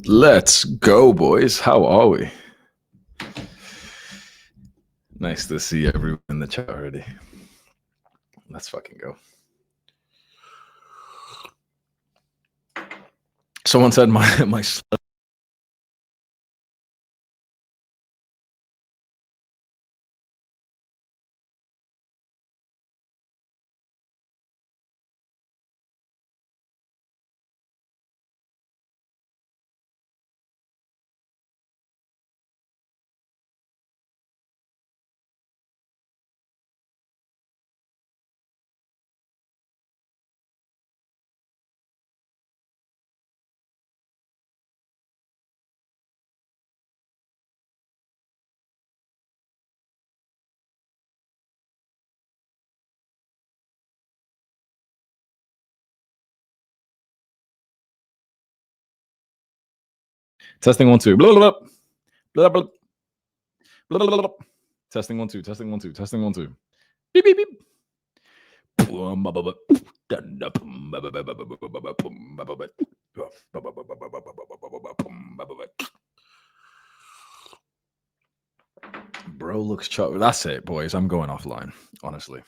Let's go, boys. How are we? Nice to see everyone in the chat already. Let's fucking go. Someone said my testing 1 2 blah, blah, blah, blah, blah, blah, blah. Testing 1 2 testing 1 2 testing 1 2 beep beep beep. Bro looks chubby. That's it, boys. I'm going offline. Honestly,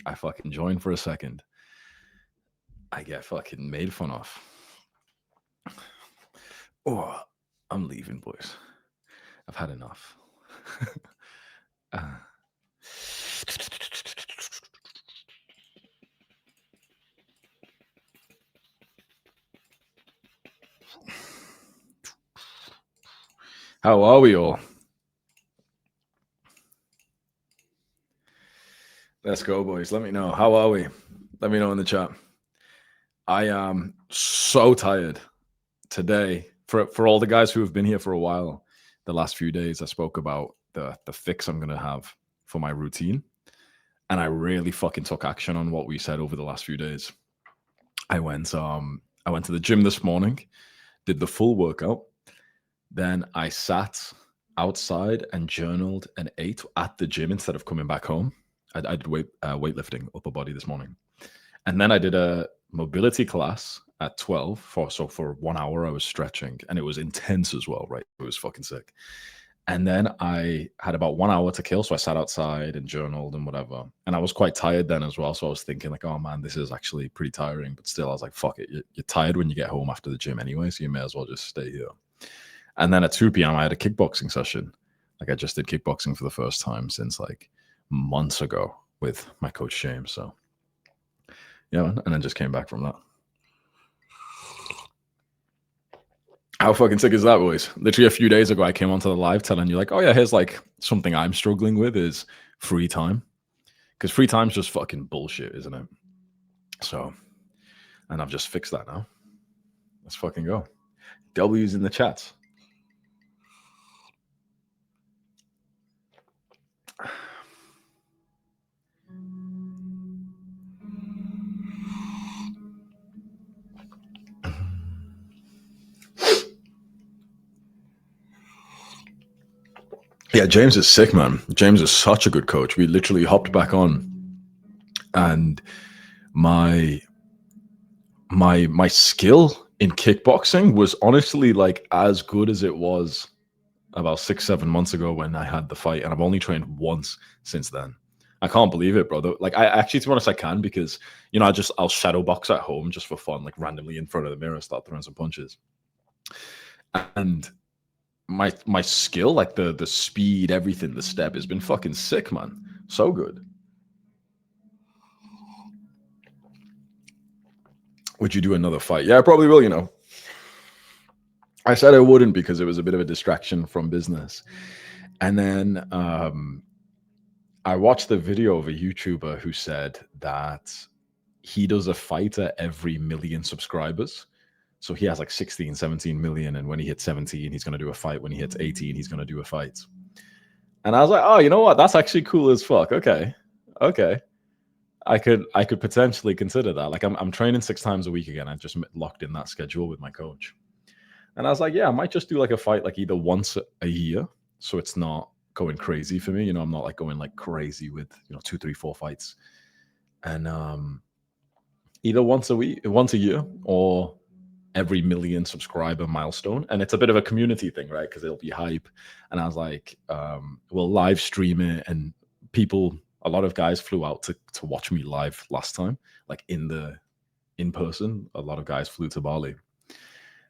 I fucking join for a second. I get fucking made fun of. Oh, I'm leaving, boys. I've had enough. How are we all? Let's go, boys. Let me know. How are we? Let me know in the chat. I am so tired today. For all the guys who have been here for a while, the last few days I spoke about the fix I'm gonna have for my routine. And I really fucking took action on what we said over the last few days. I went to the gym this morning, did the full workout. Then I sat outside and journaled and ate at the gym instead of coming back home. I did weightlifting, upper body this morning. And then I did a mobility class at 12 for 1 hour I was stretching, and it was intense as well, right? It was fucking sick. And then I had about 1 hour to kill, so I sat outside and journaled and whatever. And I was quite tired then as well, so I was thinking like, oh man, this is actually pretty tiring. But still, I was like, fuck it, you're tired when you get home after the gym anyway, so you may as well just stay here. And then at 2 p.m. I had a kickboxing session. Like I just did kickboxing for the first time since like months ago with my coach James. So yeah, and then just came back from that. How fucking sick is that, boys? Literally a few days ago, I came onto the live telling you like, oh yeah, here's like something I'm struggling with is free time. Because free time's just fucking bullshit, isn't it? So, and I've just fixed that now. Let's fucking go. W's in the chat. Yeah, James is sick, man. James is such a good coach. We literally hopped back on, and my skill in kickboxing was honestly like as good as it was about 6-7 months ago when I had the fight, and I've only trained once since then. I can't believe it, brother. Like I actually, to be honest, I can because I'll shadow box at home just for fun, like randomly in front of the mirror, start throwing some punches, and my skill, like the speed, everything, the step has been fucking sick, man. So good. Would you do another fight? Yeah, I probably will. I said I wouldn't because it was a bit of a distraction from business. And then I watched the video of a YouTuber who said that he does a fight at every million subscribers. So he has like 16, 17 million. And when he hits 17, he's going to do a fight. When he hits 18, he's going to do a fight. And I was like, oh, you know what? That's actually cool as fuck. Okay. I could potentially consider that. Like I'm training 6 times a week again. I just locked in that schedule with my coach. And I was like, yeah, I might just do like a fight like either once a year. So it's not going crazy for me. I'm not like going like crazy with, 2, 3, 4 fights. And either once a week, once a year, or every million subscriber milestone, and it's a bit of a community thing, right? Because it'll be hype. And I was like, we'll live stream it, and a lot of guys flew out to watch me live last time, like in person. A lot of guys flew to Bali,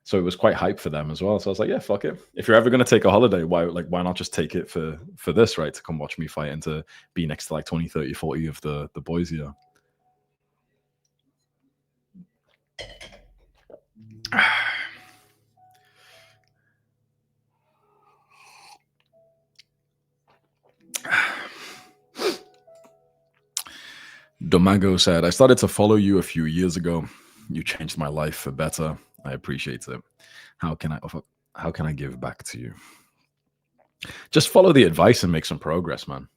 so it was quite hype for them as well. So I was like, yeah, fuck it. If you're ever going to take a holiday, why not just take it for this, right? To come watch me fight and to be next to like 20, 30, 40 of the boys here. Domago said, I started to follow you a few years ago. You changed my life for better. I appreciate it. How can I give back to you? Just follow the advice and make some progress, man.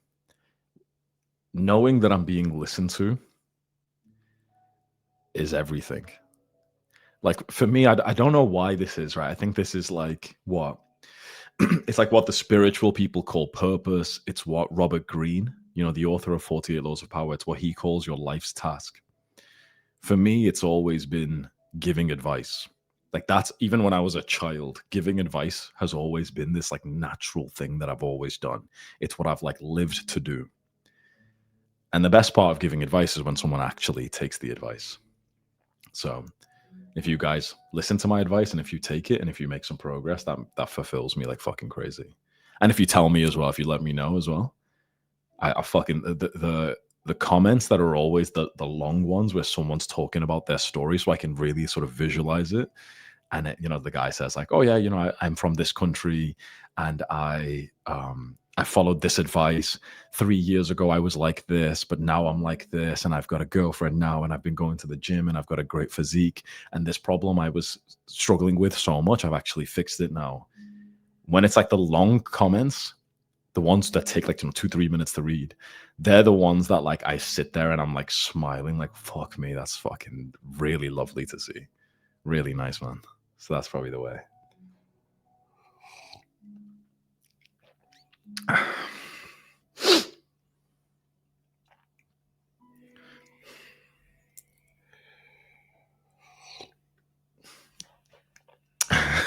Knowing that I'm being listened to is everything. Like for me, I don't know why this is, right? I think this is like what it's like what the spiritual people call purpose. It's what Robert Greene, the author of 48 Laws of Power, it's what he calls your life's task. For me, it's always been giving advice. Like that's even when I was a child, giving advice has always been this like natural thing that I've always done. It's what I've like lived to do. And the best part of giving advice is when someone actually takes the advice. So if you guys listen to my advice and if you take it and if you make some progress, that fulfills me like fucking crazy. And if you tell me as well, if you let me know as well, I fucking the comments that are always the long ones where someone's talking about their story, so I can really sort of visualize it. And the guy says like, oh yeah, I'm from this country and I followed this advice 3 years ago. I was like this, but now I'm like this, and I've got a girlfriend now, and I've been going to the gym, and I've got a great physique, and this problem I was struggling with so much, I've actually fixed it now. When it's like the long comments, the ones that take like 2-3 minutes to read, they're the ones that like I sit there and I'm like smiling like, fuck me, that's fucking really lovely to see. Really nice, man. So that's probably the way.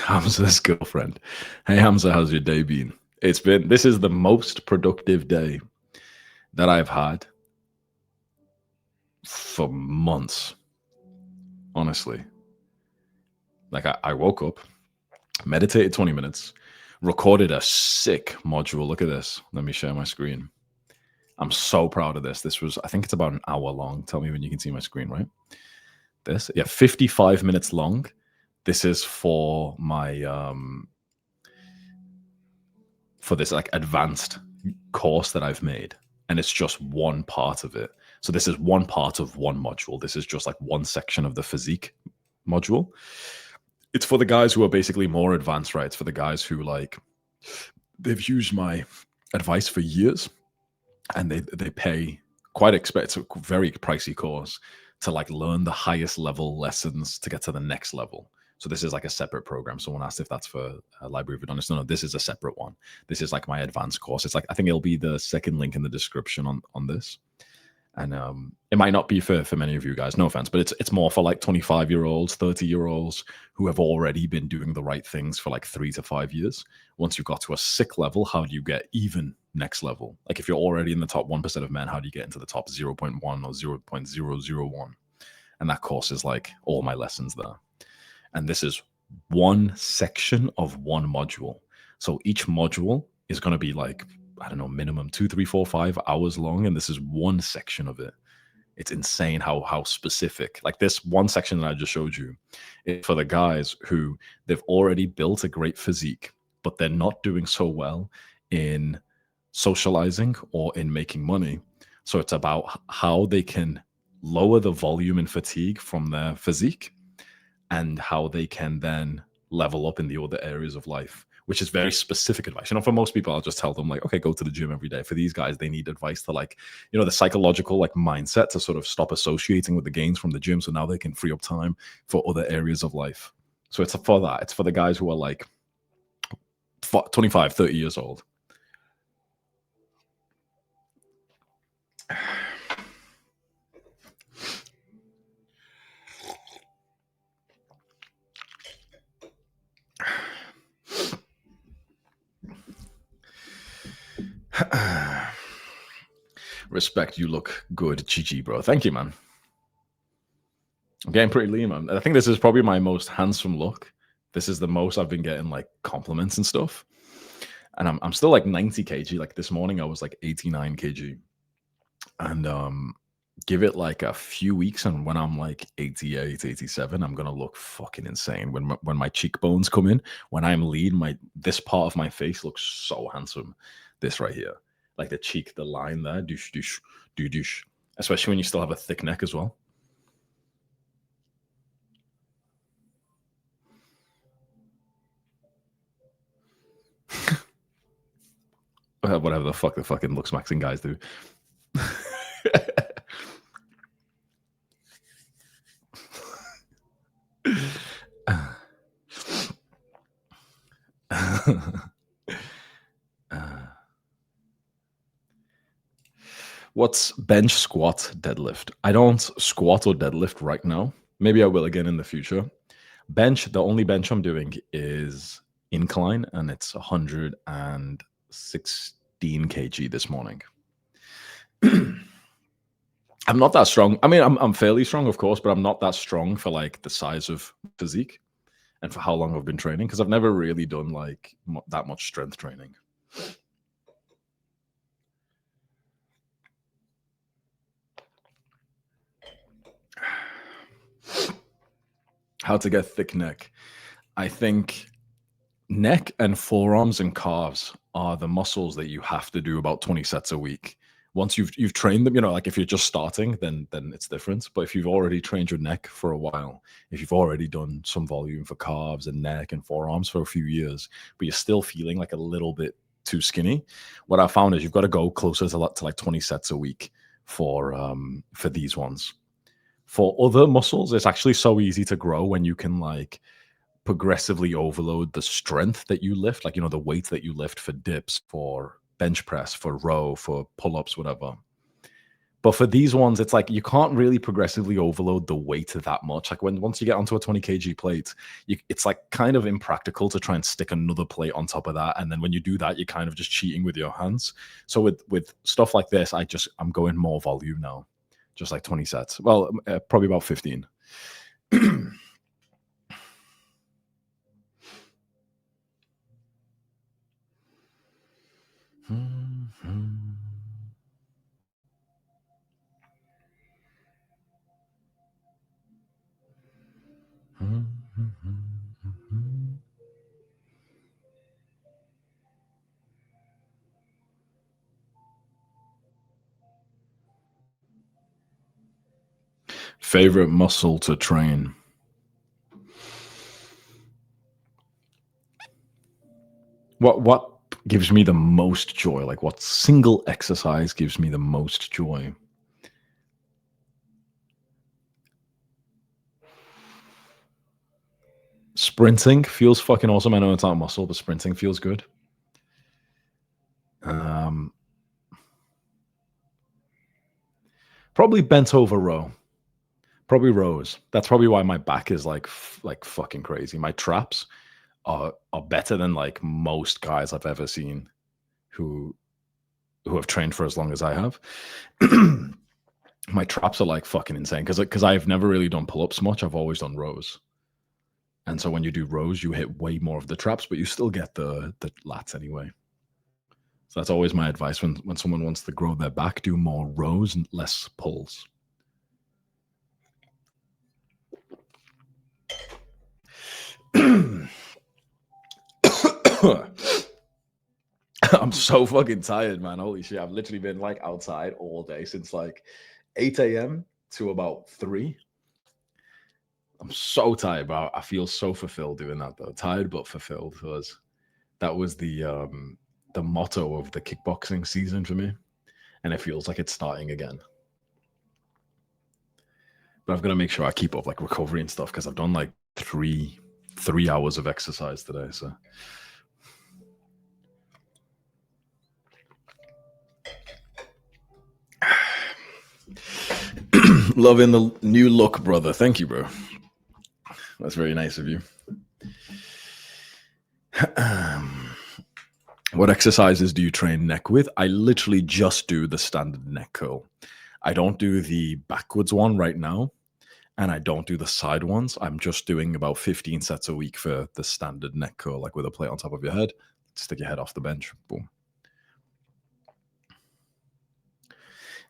Hamza's girlfriend. Hey Hamza, how's your day been? This is the most productive day that I've had for months. Honestly. Like I woke up, meditated 20 minutes, recorded a sick module. Look at this. Let me share my screen. I'm so proud of this. I think it's about an hour long. Tell me when you can see my screen, right? 55 minutes long. This is for my for this like advanced course that I've made, and it's just one part of it. So this is one part of one module. This is just like one section of the physique module. It's for the guys who are basically more advanced, right? It's for the guys who like they've used my advice for years, and they pay quite it's a very pricey course to like learn the highest level lessons to get to the next level. So this is like a separate program. Someone asked if that's for Library of Adonis. No, this is a separate one. This is like my advanced course. It's like, I think it'll be the second link in the description on this. And it might not be for many of you guys, no offense, but it's more for like 25-year-olds, 30-year-olds who have already been doing the right things for like 3 to 5 years. Once you've got to a sick level, how do you get even next level? Like if you're already in the top 1% of men, how do you get into the top 0.1 or 0.001? And that course is like all my lessons there. And this is one section of one module. So each module is going to be like, I don't know, minimum 2, 3, 4, 5 hours long. And this is one section of it. It's insane how specific, like this one section that I just showed you is for the guys who they've already built a great physique, but they're not doing so well in socializing or in making money. So it's about how they can lower the volume and fatigue from their physique and how they can then level up in the other areas of life, which is very specific advice. For most people, I'll just tell them like, okay, go to the gym every day. For these guys, they need advice to like, the psychological like mindset to sort of stop associating with the gains from the gym. So now they can free up time for other areas of life. So it's for that. It's for the guys who are like 25, 30 years old. Respect, you look good. GG, bro. Thank you, man. I'm getting pretty lean, man. I think this is probably my most handsome look. This is the most I've been getting like compliments and stuff. And I'm still like 90 kg. Like this morning I was like 89 kg. And give it like a few weeks, and when I'm like 88, 87, I'm gonna look fucking insane. When my cheekbones come in, when I'm lean, this part of my face looks so handsome. This right here, like the cheek, the line there, douche, douche, douche, douche. Especially when you still have a thick neck as well. Whatever the fuck the fucking looks maxing guys do. What's bench, squat, deadlift? I don't squat or deadlift right now. Maybe I will again in the future. Bench, the only bench I'm doing is incline, and it's 116 kg this morning. I'm not that strong. I mean, I'm fairly strong, of course, but I'm not that strong for like the size of physique and for how long I've been training, because I've never really done like that much strength training. How to get thick neck? I think neck and forearms and calves are the muscles that you have to do about 20 sets a week. Once you've trained them, like if you're just starting, then it's different. But if you've already trained your neck for a while, if you've already done some volume for calves and neck and forearms for a few years, but you're still feeling like a little bit too skinny, what I found is you've got to go closer to like 20 sets a week for these ones. For other muscles, it's actually so easy to grow when you can like progressively overload the strength that you lift, like the weight that you lift for dips, for bench press, for row, for pull-ups, whatever. But for these ones, it's like you can't really progressively overload the weight that much. Like once you get onto a 20 kg plate, it's like kind of impractical to try and stick another plate on top of that. And then when you do that, you're kind of just cheating with your hands. So with stuff like this, I'm going more volume now, just like 20 sets. Well, probably about 15. Favorite muscle to train? What gives me the most joy? Like what single exercise gives me the most joy? Sprinting feels fucking awesome. I know it's not muscle, but sprinting feels good. Probably bent over row. Probably rows. That's probably why my back is like fucking crazy. My traps are better than like most guys I've ever seen who have trained for as long as I have. My traps are like fucking insane because I've never really done pull-ups much. I've always done rows. And so when you do rows, you hit way more of the traps, but you still get the lats anyway. So that's always my advice when someone wants to grow their back, do more rows and less pulls. I'm so fucking tired, man. Holy shit. I've literally been like outside all day since like 8 a.m. to about 3. I'm so tired, but I feel so fulfilled doing that though. Tired but fulfilled, because that was the motto of the kickboxing season for me. And it feels like it's starting again. But I've got to make sure I keep up like recovery and stuff, because I've done like three hours of exercise today. So loving the new look, brother. Thank you, bro. That's very nice of you. What exercises do you train neck with? I literally just do the standard neck curl. I don't do the backwards one right now, and I don't do the side ones. I'm just doing about 15 sets a week for the standard neck curl, like with a plate on top of your head. Stick your head off the bench. Boom.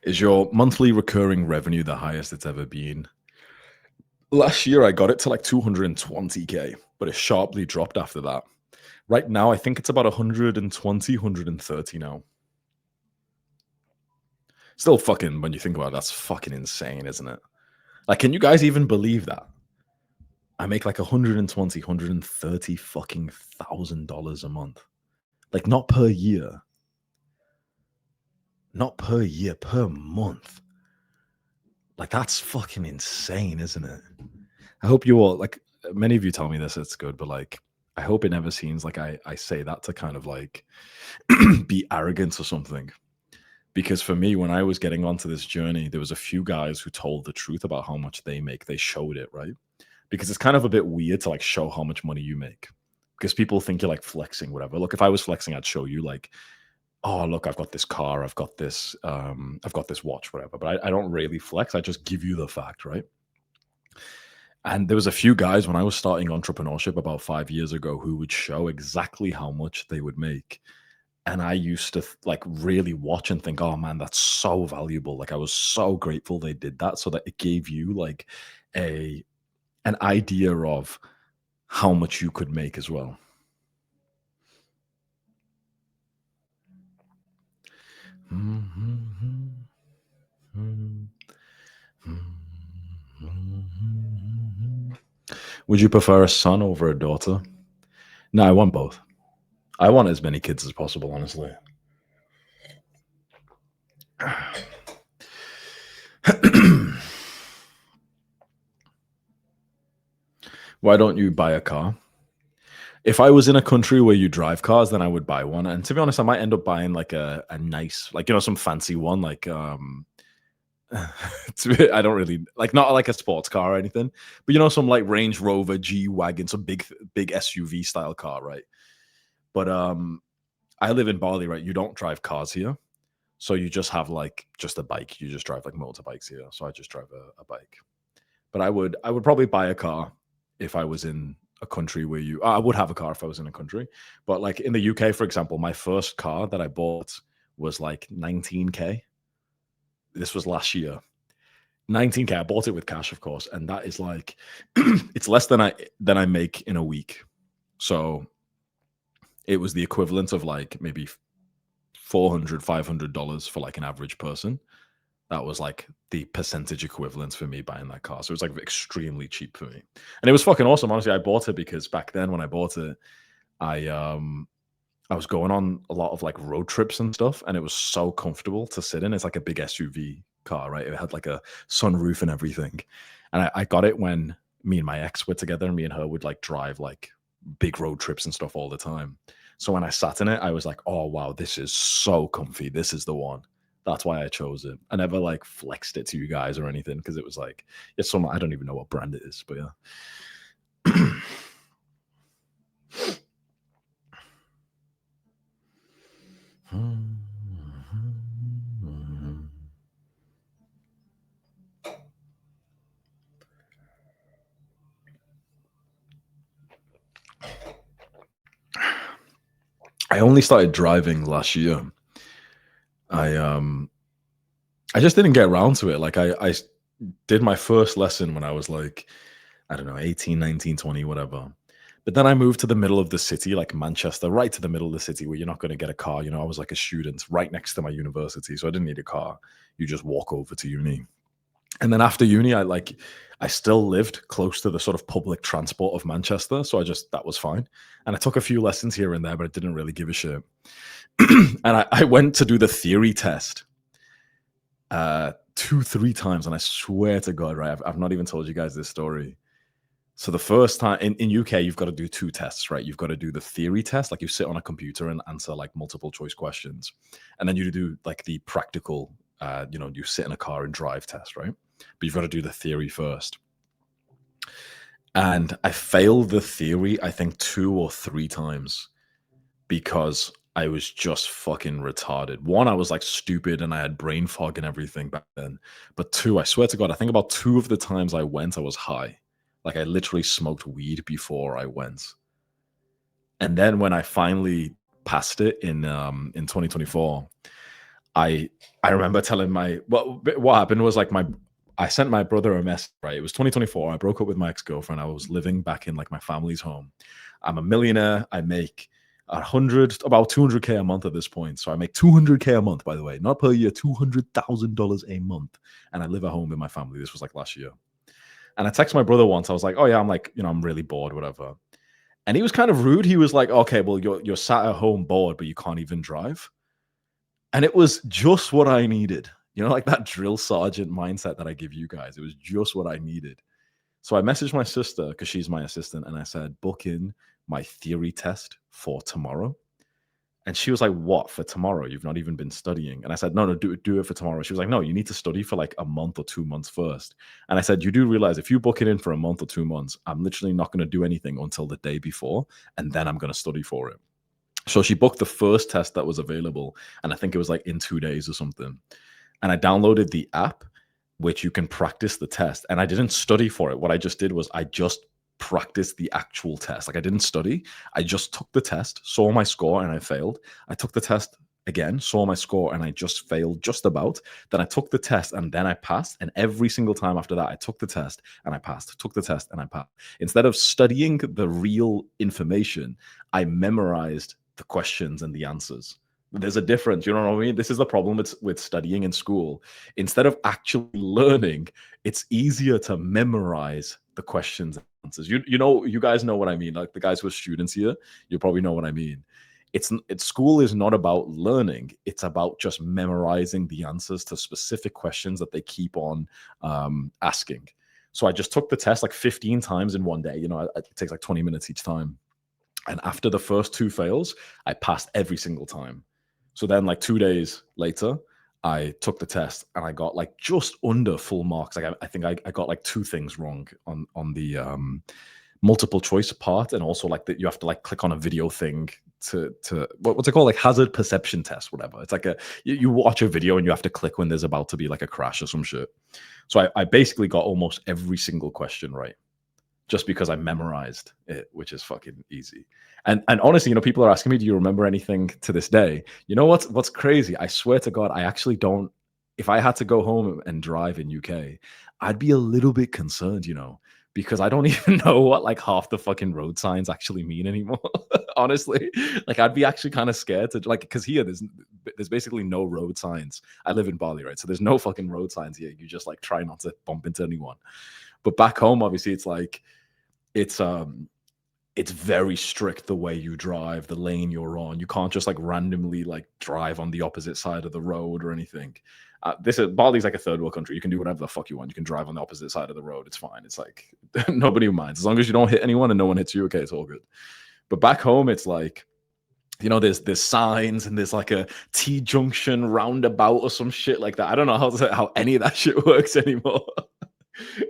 Is your monthly recurring revenue the highest it's ever been? Last year, I got it to like 220K, but it sharply dropped after that. Right now, I think it's about 120, 130 now. Still fucking, when you think about it, that's fucking insane, isn't it? Like, can you guys even believe that? I make like 120, 130 fucking $1,000 a month. Like, not per year. Not per year, per month. Like, that's fucking insane, isn't it? I hope you all, like, many of you tell me this, it's good, but like, I hope it never seems like I say that to kind of like be arrogant or something. Because for me, when I was getting onto this journey, there was a few guys who told the truth about how much they make. They showed it, right? Because it's kind of a bit weird to like show how much money you make. Because people think you're like flexing, whatever. Look, if I was flexing, I'd show you like, oh, look, I've got this car, I've got this watch, whatever. But I don't really flex. I just give you the fact, right? And there was a few guys when I was starting entrepreneurship about 5 years ago who would show exactly how much they would make. And I used to like really watch and think, oh man, that's so valuable. Like I was so grateful they did that, so that it gave you like a an idea of how much you could make as well. Would you prefer a son over a daughter? No, I want both. I want as many kids as possible, honestly. Why don't you buy a car? If I was in a country where you drive cars, then I would buy one. And to be honest, I might end up buying like a nice, like, some fancy one, like I don't really like, not like a sports car or anything, but some like Range Rover, G Wagon, some big SUV style car, right? But I live in Bali, right? You don't drive cars here. So you just have like just a bike. You just drive like motorbikes here. So I just drive a bike. But I would probably buy a car if I was in a country where I would have a car if I was in a country. But like in the UK, for example, my first car that I bought was like 19K. This was last year. 19K. I bought it with cash, of course, and that is like it's less than I make in a week. So it was the equivalent of like maybe $400, $500 for like an average person. That was like the percentage equivalent for me buying that car. So it was like extremely cheap for me. And it was fucking awesome. Honestly, I bought it because back then when I bought it, I was going on a lot of like road trips and stuff, and it was so comfortable to sit in. It's like a big SUV car, right? It had like a sunroof and everything. And I got it when me and my ex were together, and me and her would like drive like big road trips and stuff all the time. So when I sat in it, I was like, oh wow, this is so comfy. This is the one. That's why I chose it. I never like flexed it to you guys or anything because it was like it's some I don't even know what brand it is, but yeah. I only started driving last year. I I just didn't get around to it. Like I did my first lesson when I was like, I don't know, 18, 19, 20, whatever. But then I moved to the middle of the city, like Manchester, right to the middle of the city where you're not going to get a car. I was like a student right next to my university. So I didn't need a car. You just walk over to uni. And then after uni, I still lived close to the sort of public transport of Manchester. So that was fine. And I took a few lessons here and there, but I didn't really give a shit. And I went to do the theory test 2, 3 times. And I swear to God, right, I've not even told you guys this story. So the first time in UK, you've got to do 2 tests, right? You've got to do the theory test, like you sit on a computer and answer like multiple choice questions. And then you do like the practical, you sit in a car and drive test, right? But you've got to do the theory first. And I failed the theory, I think 2 or 3 times because I was just fucking retarded. One, I was like stupid and I had brain fog and everything back then. But two, I swear to God, I think about two of the times I went, I was high. Like I literally smoked weed before I went. And then when I finally passed it in 2024, I I remember telling my what happened was like my I sent my brother a message, right? It was 2024. I broke up with my ex-girlfriend. I was living back in like my family's home. I'm a millionaire. I make 100 about 200K a month at this point. So I make 200K a month, by the way, not per year, $200,000 a month. And I live at home with my family. This was like last year. And I texted my brother once. I was like, "Oh yeah, I'm like, I'm really bored, whatever." And he was kind of rude. He was like, "Okay, well, you're sat at home bored, but you can't even drive." And it was just what I needed. Like that drill sergeant mindset that I give you guys. It was just what I needed. So I messaged my sister because she's my assistant, and I said, "Book in my theory test for tomorrow." And she was like, "What, for tomorrow? You've not even been studying." And I said, "No, do it for tomorrow." She was like, "No, you need to study for like a month or 2 months first." And I said, "You do realize if you book it in for a month or 2 months, I'm literally not going to do anything until the day before, and then I'm going to study for it." So she booked the first test that was available, and I think it was like in 2 days or something. And I downloaded the app, which you can practice the test. And I didn't study for it. What I just did was I just practiced the actual test. Like I didn't study. I just took the test, saw my score, and I failed. I took the test again, saw my score, and I just failed just about. Then I took the test and then I passed. And every single time after that, I took the test and I passed, took the test and I passed. Instead of studying the real information, I memorized the questions and the answers. There's a difference, you know what I mean? This is the problem with studying in school. Instead of actually learning, it's easier to memorize the questions and answers. You guys know what I mean. Like the guys who are students here, you probably know what I mean. It's school is not about learning. It's about just memorizing the answers to specific questions that they keep on asking. So I just took the test like 15 times in one day. It takes like 20 minutes each time. And after the first two fails, I passed every single time. So then, like 2 days later, I took the test and I got like just under full marks. Like I think I got like two things wrong on the multiple choice part, and also like that you have to like click on a video thing to what's it called, like hazard perception test, whatever. It's like you watch a video and you have to click when there's about to be like a crash or some shit. So I basically got almost every single question right, just because I memorized it, which is fucking easy. And honestly, people are asking me, "Do you remember anything to this day?" You know what's crazy? I swear to God, I actually don't. If I had to go home and drive in UK, I'd be a little bit concerned, because I don't even know what like half the fucking road signs actually mean anymore. Honestly, like I'd be actually kind of scared to like, because here there's basically no road signs. I live in Bali, right? So there's no fucking road signs here. You just like try not to bump into anyone. But back home, obviously, it's like it's very strict the way you drive, the lane you're on. You can't just like randomly like drive on the opposite side of the road or anything. This is Bali's like a third world country. You can do whatever the fuck you want. You can drive on the opposite side of the road. It's fine. It's like nobody minds as long as you don't hit anyone and no one hits you. Okay, it's all good. But back home, it's like there's signs and there's like a T junction roundabout or some shit like that. I don't know how any of that shit works anymore.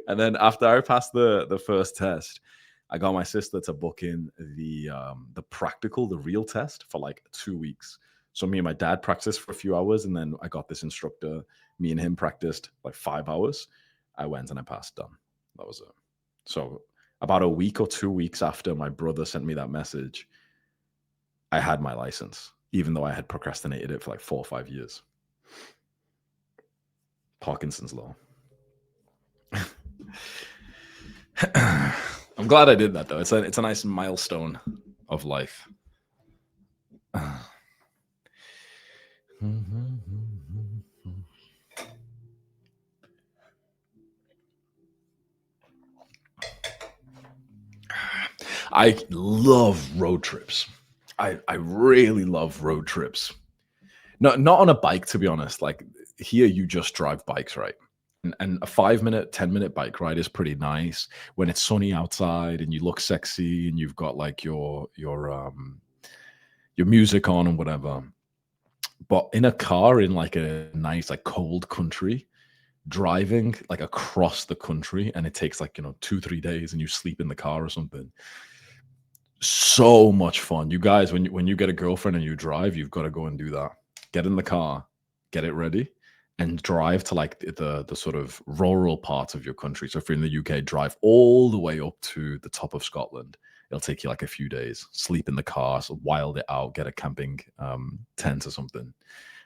And then after I passed the first test, I got my sister to book in the practical, the real test for like 2 weeks. So me and my dad practiced for a few hours, and then I got this instructor. Me and him practiced like 5 hours. I went and I passed. Done. That was it. So about a week or 2 weeks after my brother sent me that message, I had my license, even though I had procrastinated it for like 4 or 5 years. Parkinson's law. I'm glad I did that though. It's a nice milestone of life. I love road trips. I really love road trips. Not on a bike, to be honest. Like here, you just drive bikes, right? And a 5 minute, 10 minute bike ride is pretty nice when it's sunny outside and you look sexy and you've got like your music on and whatever. But in a car in like a nice like cold country, driving like across the country, and it takes like 2-3 days and you sleep in the car or something, So much fun. You guys, when you get a girlfriend and you drive, you've got to go and do that. Get in the car, get it ready, and drive to like the sort of rural parts of your country. So if you're in the UK, drive all the way up to the top of Scotland. It'll take you like a few days. Sleep in the car, so wild it out, get a camping tent or something.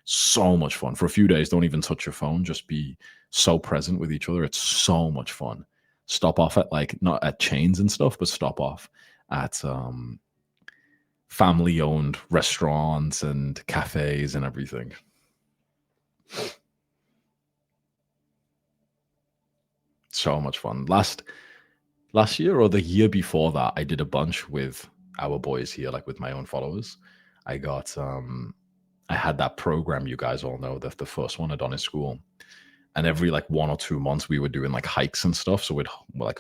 So much fun. For a few days, don't even touch your phone. Just be so present with each other. It's so much fun. Stop off at like not at chains and stuff, but stop off at family owned restaurants and cafes and everything. So much fun. Last year or the year before that, I did a bunch with our boys here, like with my own followers. I got I had that program you guys all know, the first one I'd done in school. And every like 1 or 2 months we were doing like hikes and stuff. So we'd like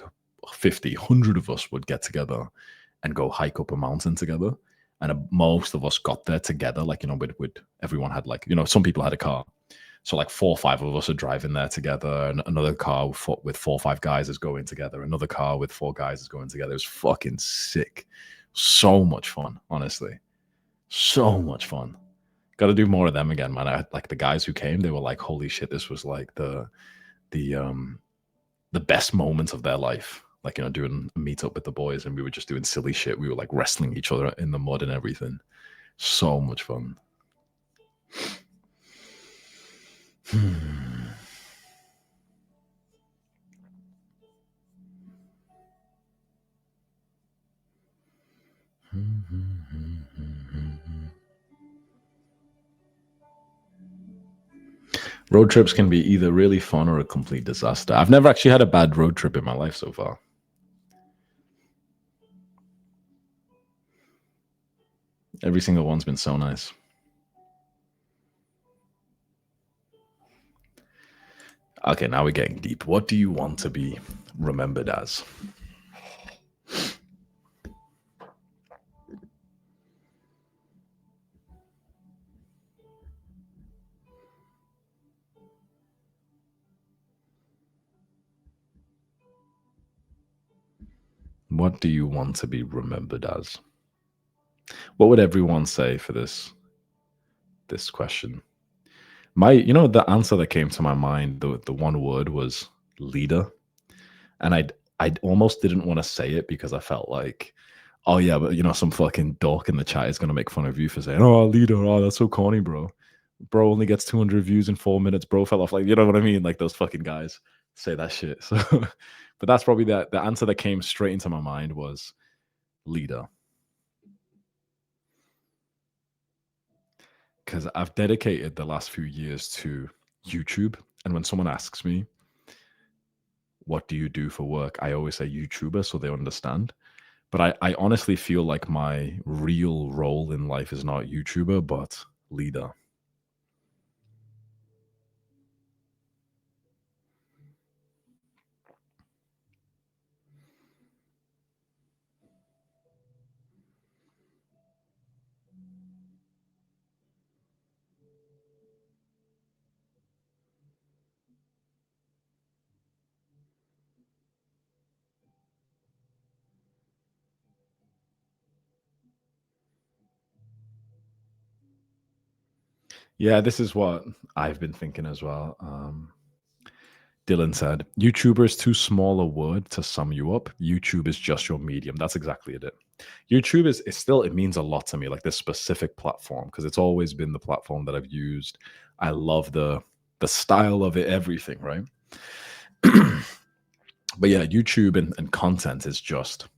50, 100 of us would get together and go hike up a mountain together. And most of us got there together, like, you know, with everyone had like, you know, some people had a car. So like 4 or 5 of us are driving there together, and another car with 4 or 5 guys is going together. Another car with 4 guys is going together. It was fucking sick. So much fun, honestly. So much fun. Got to do more of them again, man. Like the guys who came, they were like, "Holy shit, this was like the best moments of their life." Like, you know, doing a meetup with the boys, and we were just doing silly shit. We were like wrestling each other in the mud and everything. So much fun. Road trips can be either really fun or a complete disaster. I've never actually had a bad road trip in my life so far. Every single one's been so nice. Okay, now we're getting deep. What do you want to be remembered as? What do you want to be remembered as? What would everyone say for this question? You know, the answer that came to my mind, the one word was leader, and I almost didn't want to say it because I felt like, oh yeah, but you know, some fucking dork in the chat is gonna make fun of you for saying, oh, leader, oh, that's so corny, bro. Bro only gets 200 views in 4 minutes. Bro fell off, like, you know what I mean? Like those fucking guys say that shit. So, but that's probably the answer that came straight into my mind was leader. Because I've dedicated the last few years to YouTube. And when someone asks me, what do you do for work? I always say YouTuber so they understand. But I honestly feel like my real role in life is not YouTuber, but leader. Yeah, this is what I've been thinking as well. Dylan said, YouTuber is too small a word to sum you up. YouTube is just your medium. That's exactly it. YouTube is still, it means a lot to me, like this specific platform, because it's always been the platform that I've used. I love the style of it, everything, right? But yeah, YouTube and content is just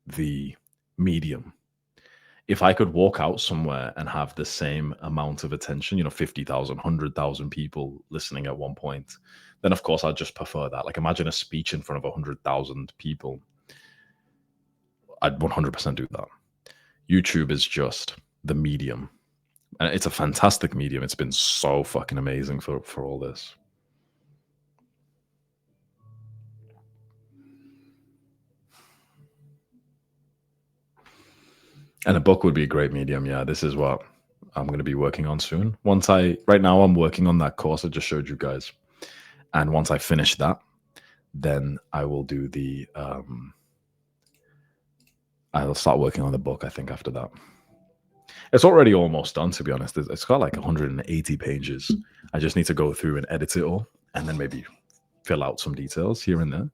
the medium. If I could walk out somewhere and have the same amount of attention, you know, 50,000, 100,000 people listening at one point, then of course I'd just prefer that. Like imagine a speech in front of 100,000 people. I'd 100% do that. YouTube is just the medium. And it's a fantastic medium. It's been so fucking amazing for all this. And a book would be a great medium. Yeah, this is what I'm going to be working on soon. Right now, I'm working on that course I just showed you guys. And once I finish that, then I will do I'll start working on the book, I think, after that. It's already almost done, to be honest. It's got like 180 pages. I just need to go through and edit it all, and then maybe fill out some details here and there.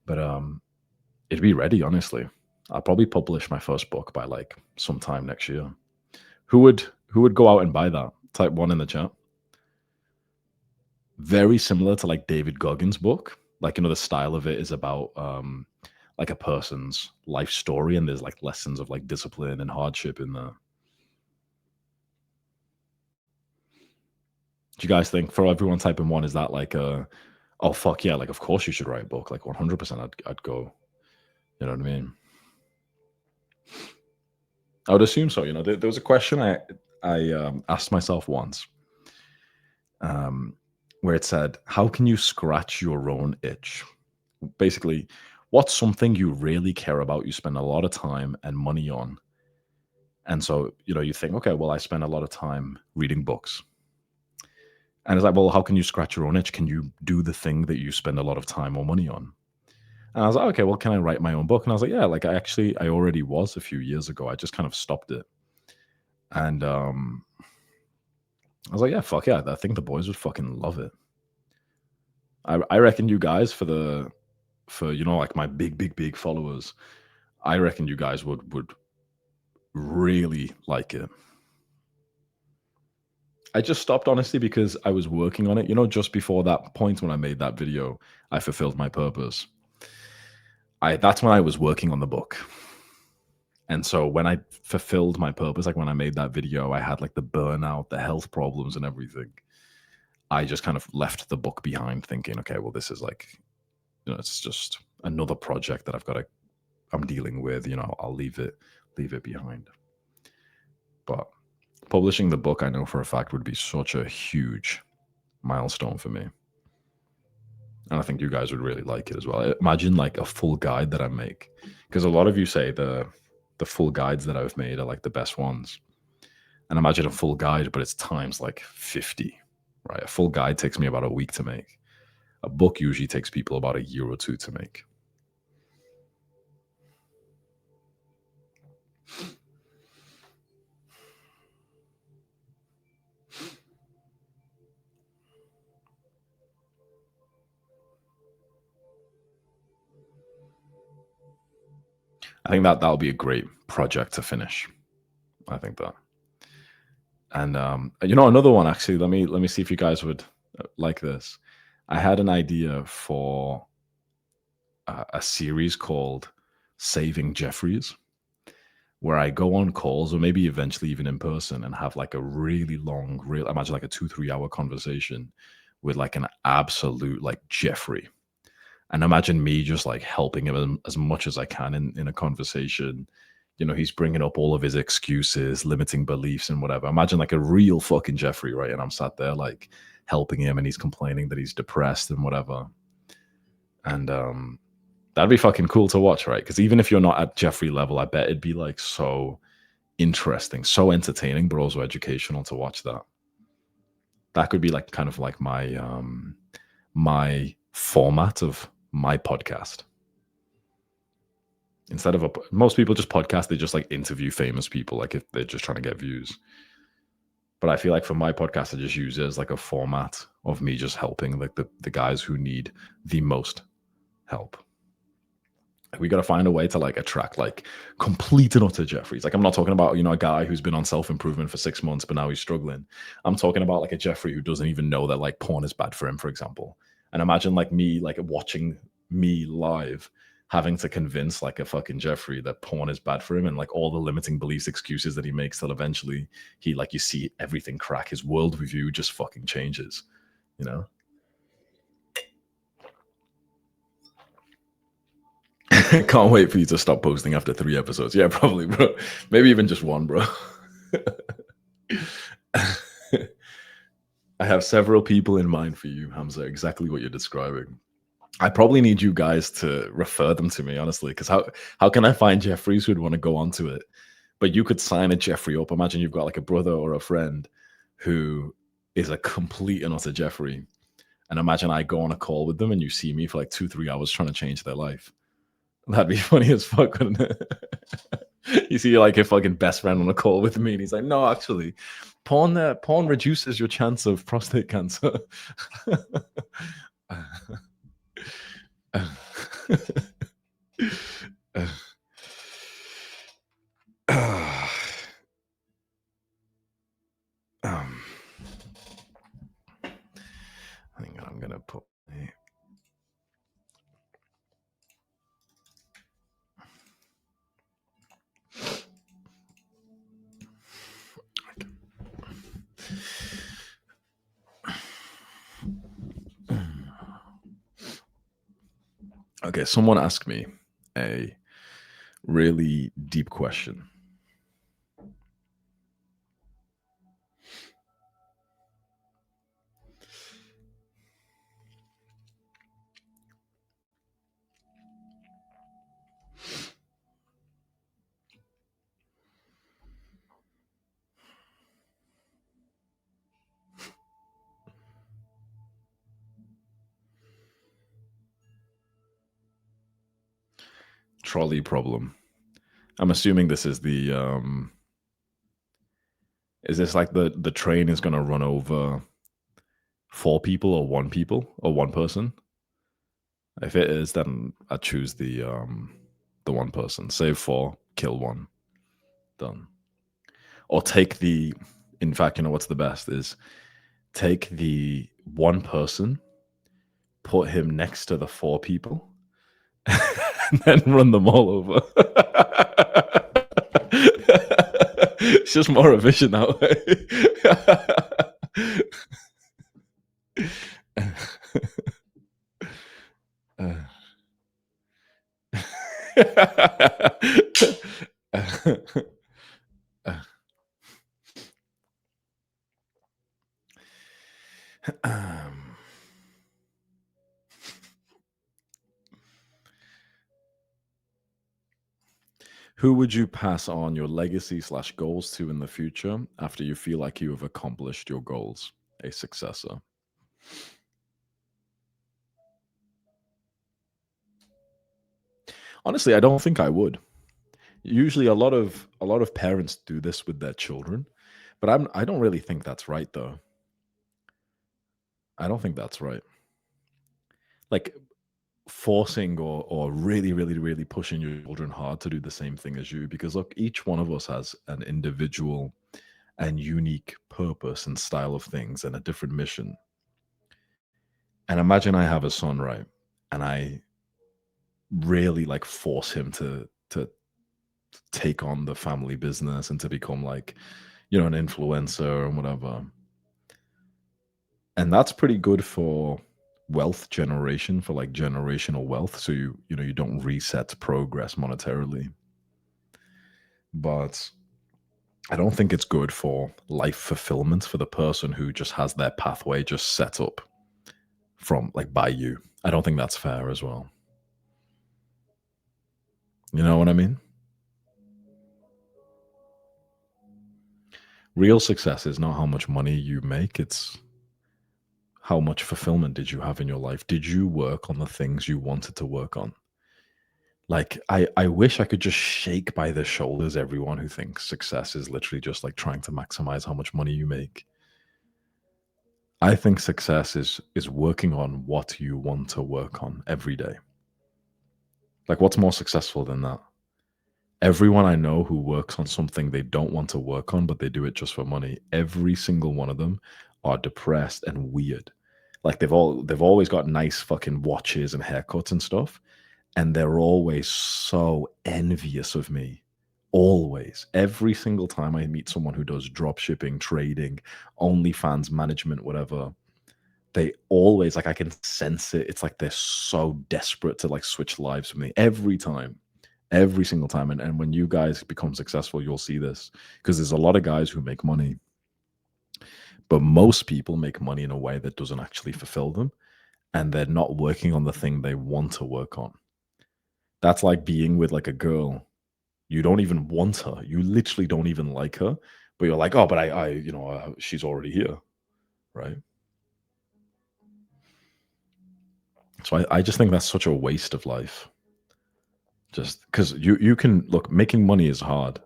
But it'd be ready, honestly. I'll probably publish my first book by like sometime next year. Who would go out and buy that? Type one in the chat. Very similar to like David Goggins' book. Like, the style of it is about like a person's life story, and there's like lessons of like discipline and hardship in there. Do you guys think, for everyone typing one, is that like oh fuck yeah, like of course you should write a book, like 100% I'd go, you know what I mean? I would assume so. There was a question I asked myself once, where it said, how can you scratch your own itch? Basically, what's something you really care about, you spend a lot of time and money on, and so you think, okay, well, I spend a lot of time reading books. And it's like, well, how can you scratch your own itch? Can you do the thing that you spend a lot of time or money on? And I was like, okay, well, can I write my own book? And I was like, yeah, like I already was a few years ago. I just kind of stopped it. And I was like, yeah, fuck yeah, I think the boys would fucking love it. I reckon you guys, for like my big followers, I reckon you guys would really like it. I just stopped, honestly, because I was working on it. Just before that point when I made that video, I fulfilled my purpose. That's when I was working on the book. And so when I fulfilled my purpose, like when I made that video, I had like the burnout, the health problems and everything. I just kind of left the book behind, thinking, okay, well, this is like, it's just another project that I'm dealing with, I'll leave it behind. But publishing the book, I know for a fact, would be such a huge milestone for me. And I think you guys would really like it as well. Imagine like a full guide that I make, because a lot of you say the full guides that I've made are like the best ones. And imagine a full guide, but it's times like 50, right? A full guide takes me about a week to make. A book usually takes people about a year or two to make. I think that'll be a great project to finish. I think that. And another one, actually, let me see if you guys would like this. I had an idea for a series called Saving Jeffries, where I go on calls, or maybe eventually even in person, and have like a really long, imagine like a 2-3 hour conversation with like an absolute like Jeffrey. And imagine me just like helping him as much as I can in a conversation. He's bringing up all of his excuses, limiting beliefs and whatever. Imagine like a real fucking Jeffrey, right? And I'm sat there like helping him, and he's complaining that he's depressed and whatever. And that'd be fucking cool to watch, right? Because even if you're not at Jeffrey level, I bet it'd be like so interesting, so entertaining, but also educational to watch that. That could be like kind of like my format of my podcast. Instead of most people just podcast, they just like interview famous people, like if they're just trying to get views. But I feel like for my podcast, I just use it as like a format of me just helping like the guys who need the most help. We got to find a way to like attract like complete and utter Jeffreys. Like I'm not talking about, a guy who's been on self-improvement for 6 months, but now he's struggling. I'm talking about like a Jeffrey who doesn't even know that like porn is bad for him, for example. And imagine like me, like watching me live, having to convince like a fucking Jeffrey that porn is bad for him, and like all the limiting beliefs, excuses that he makes, till eventually he, like, you see everything crack. His worldview just fucking changes, Can't wait for you to stop posting after 3 episodes. Yeah, probably, bro. Maybe even just 1, bro. I have several people in mind for you, Hamza, exactly what you're describing. I probably need you guys to refer them to me, honestly, because how can I find Jeffreys who'd want to go onto it? But you could sign a Jeffrey up. Imagine you've got like a brother or a friend who is a complete and utter Jeffrey. And imagine I go on a call with them and you see me for like 2-3 hours trying to change their life. That'd be funny as fuck, wouldn't it? You see, like, your fucking best friend on a call with me, and he's like, "No, actually, porn reduces your chance of prostate cancer." Um, I think I'm gonna put. Okay, someone asked me a really deep question. Trolley problem. I'm assuming this is the is this like the train is gonna run over four people or one person? If it is, then I choose the one person. Save four, kill one. Done. Or take the in fact, you know what's the best is take the one person, put him next to the four people, and then run them all over. It's just more efficient that way. Um, who would you pass on your legacy slash goals to in the future after you feel like you have accomplished your goals? A successor. Honestly, I don't think I would. Usually, a lot of parents do this with their children, but I don't really think that's right though. I don't think that's right. Like forcing or really, really, really pushing your children hard to do the same thing as you, because look, each one of us has an individual and unique purpose and style of things and a different mission. And imagine I have a son, right? And I really like force him to take on the family business and to become like, an influencer and whatever. And that's pretty good for wealth generation, for like generational wealth. So you don't reset progress monetarily. But I don't think it's good for life fulfillment for the person who just has their pathway just set up from like by you. I don't think that's fair as well. You know what I mean? Real success is not how much money you make, it's how much fulfillment did you have in your life? Did you work on the things you wanted to work on? Like I wish I could just shake by the shoulders everyone who thinks success is literally just like trying to maximize how much money you make. I think success is working on what you want to work on every day. Like what's more successful than that? Everyone I know who works on something they don't want to work on, but they do it just for money, every single one of them are depressed and weird. Like they've always got nice fucking watches and haircuts and stuff, and they're always so envious of me. Always. Every single time I meet someone who does drop shipping, trading, OnlyFans management, whatever, they always like I can sense it. It's like they're so desperate to like switch lives with me every time. Every single time. And when you guys become successful, you'll see this. Because there's a lot of guys who make money, but most people make money in a way that doesn't actually fulfill them. And they're not working on the thing they want to work on. That's like being with like a girl. You don't even want her. You literally don't even like her, but you're like, oh, but she's already here, right? So I just think that's such a waste of life. Just because you can look, making money is hard.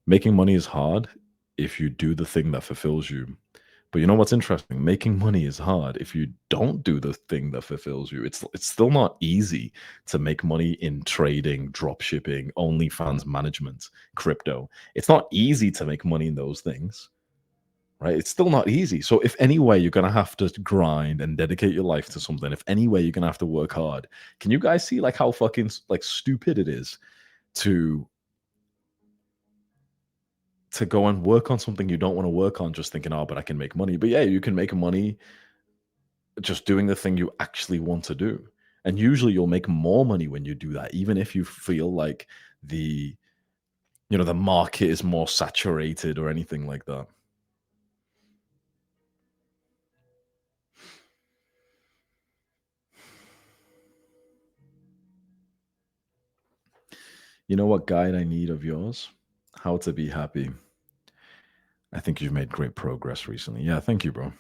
Making money is hard if you do the thing that fulfills you. But you know what's interesting? Making money is hard if you don't do the thing that fulfills you. It's still not easy to make money in trading, drop shipping, OnlyFans management, crypto. It's not easy to make money in those things, right? It's still not easy. So if any way you're gonna have to grind and dedicate your life to something, if any way you're gonna have to work hard, can you guys see like how fucking like stupid it is to go and work on something you don't want to work on just thinking, oh, but I can make money. But yeah, you can make money just doing the thing you actually want to do. And usually you'll make more money when you do that, even if you feel like the the market is more saturated or anything like that. You know what guide I need of yours? How to be happy. I think you've made great progress recently. Yeah, thank you, bro.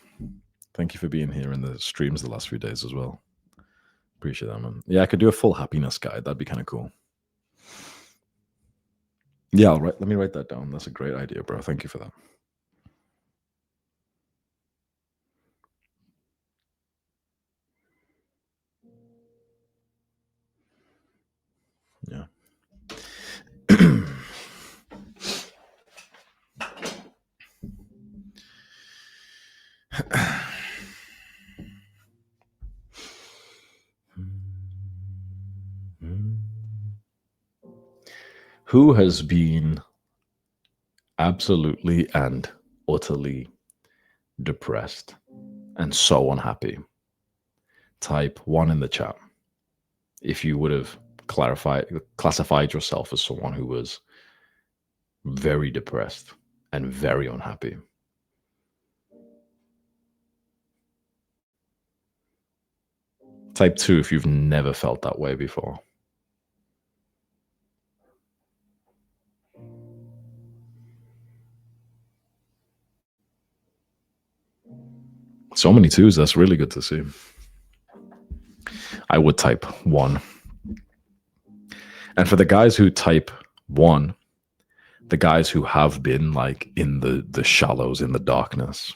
Thank you for being here in the streams the last few days as well. Appreciate that, man. Yeah, I could do a full happiness guide. That'd be kind of cool. Yeah, let me write that down. That's a great idea, bro. Thank you for that. Yeah. Who has been absolutely and utterly depressed and so unhappy? Type 1 in the chat if you would have classified yourself as someone who was very depressed and very unhappy. Type 2 if you've never felt that way before. So many twos. That's really good to see. I would type 1. And for the guys who type 1, the guys who have been like in the shallows, in the darkness,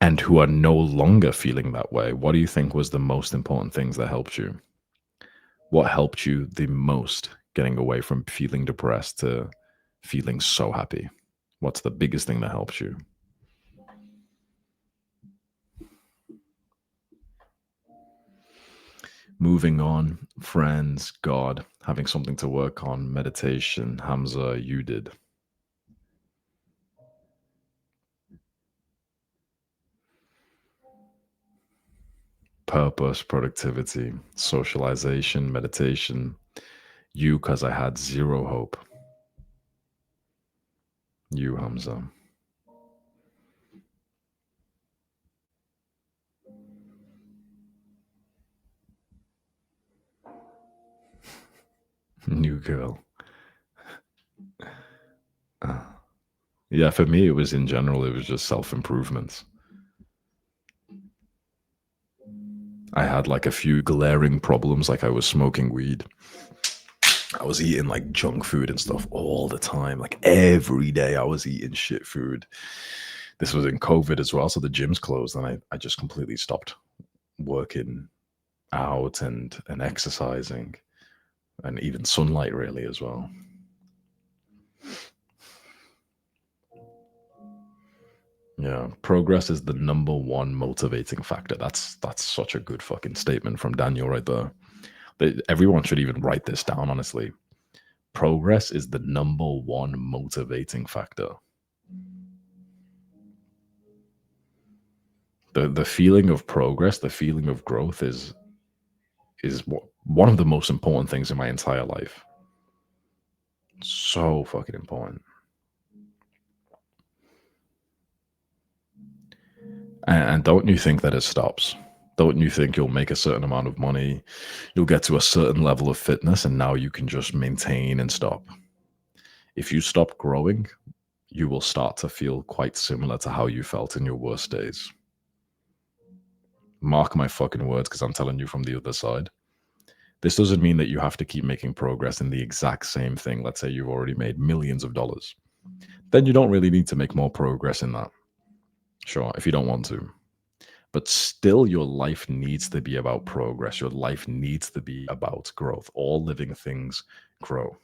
and who are no longer feeling that way, what do you think was the most important things that helped you? What helped you the most getting away from feeling depressed to feeling so happy? What's the biggest thing that helps you? Moving on, friends, God, having something to work on, meditation. Hamza, you did. Purpose, productivity, socialization, meditation. You, because I had zero hope. You, Hamza. New girl. Yeah, for me, it was in general, it was just self improvements. I had like a few glaring problems, like I was smoking weed. I was eating like junk food and stuff all the time. Like every day I was eating shit food. This was in COVID as well. So the gym's closed and I just completely stopped working out and exercising and even sunlight really as well. Yeah, progress is the number one motivating factor. That's such a good fucking statement from Daniel right there. Everyone should even write this down, honestly. Progress is the number one motivating factor. The feeling of progress, the feeling of growth is one of the most important things in my entire life. So fucking important. And don't you think that it stops? Don't you think you'll make a certain amount of money, you'll get to a certain level of fitness, and now you can just maintain and stop? If you stop growing, you will start to feel quite similar to how you felt in your worst days. Mark my fucking words, because I'm telling you from the other side. This doesn't mean that you have to keep making progress in the exact same thing. Let's say you've already made millions of dollars. Then you don't really need to make more progress in that. Sure, if you don't want to. But still, your life needs to be about progress. Your life needs to be about growth. All living things grow.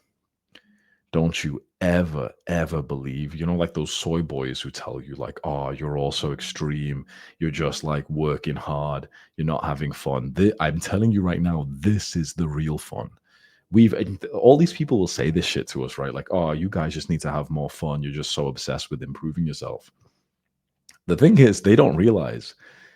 Don't you ever believe, like those soy boys who tell you, like, oh, you're all so extreme. You're just like working hard. You're not having fun. I'm telling you right now, this is the real fun. All these people will say this shit to us, right? Like, oh, you guys just need to have more fun. You're just so obsessed with improving yourself. The thing is, they don't realize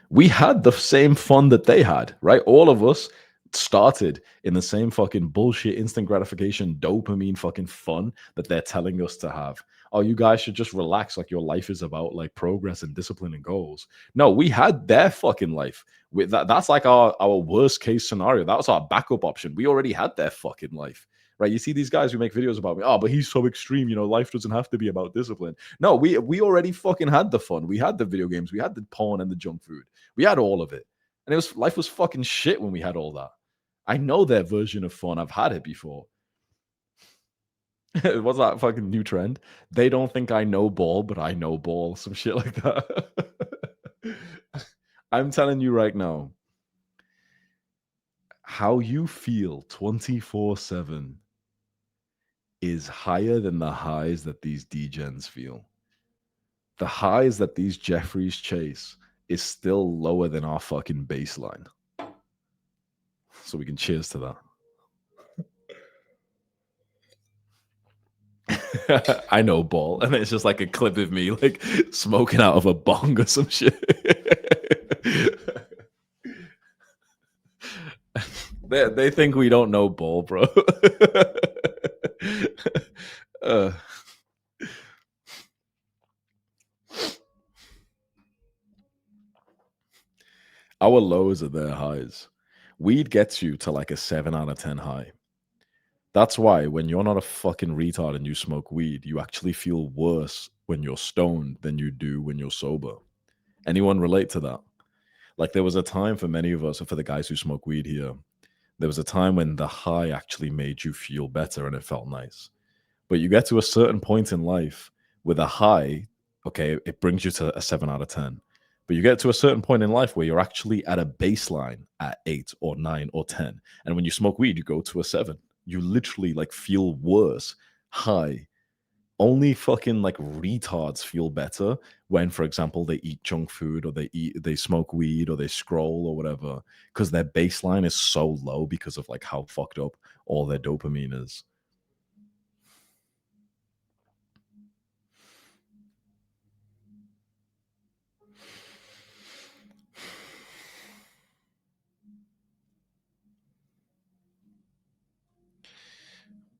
we had the same fun that they had, right? All of us started in the same fucking bullshit instant gratification dopamine fucking fun that they're telling us to have. Oh, you guys should just relax, like your life is about like progress and discipline and goals. No, we had their fucking life. That's like our worst case scenario. That was our backup option. We already had their fucking life. Right, you see these guys who make videos about me. Oh, but he's so extreme. Life doesn't have to be about discipline. No, we already fucking had the fun. We had the video games. We had the porn and the junk food. We had all of it, and life was fucking shit when we had all that. I know their version of fun. I've had it before. What's that fucking new trend? They don't think I know ball, but I know ball. Some shit like that. I'm telling you right now, how you feel 24/7 is higher than the highs that these degens feel. The highs that these Jeffries chase is still lower than our fucking baseline. So we can cheers to that. I know ball. And it's just like a clip of me like smoking out of a bong or some shit. They think we don't know ball, bro. uh, our lows are their highs. Weed gets you to like a 7 out of 10 high. That's why when you're not a fucking retard and you smoke weed, you actually feel worse when you're stoned than you do when you're sober. Anyone relate to that? Like there was a time for many of us, for the guys who smoke weed here, there was a time when the high actually made you feel better and it felt nice. But you get to a certain point in life with a high, okay, it brings you to a 7 out of 10. But you get to a certain point in life where you're actually at a baseline at 8 or 9 or 10. And when you smoke weed, you go to a 7. You literally like feel worse high. Only fucking like retards feel better when, for example, they eat junk food or they smoke weed or they scroll or whatever, because their baseline is so low because of like how fucked up all their dopamine is.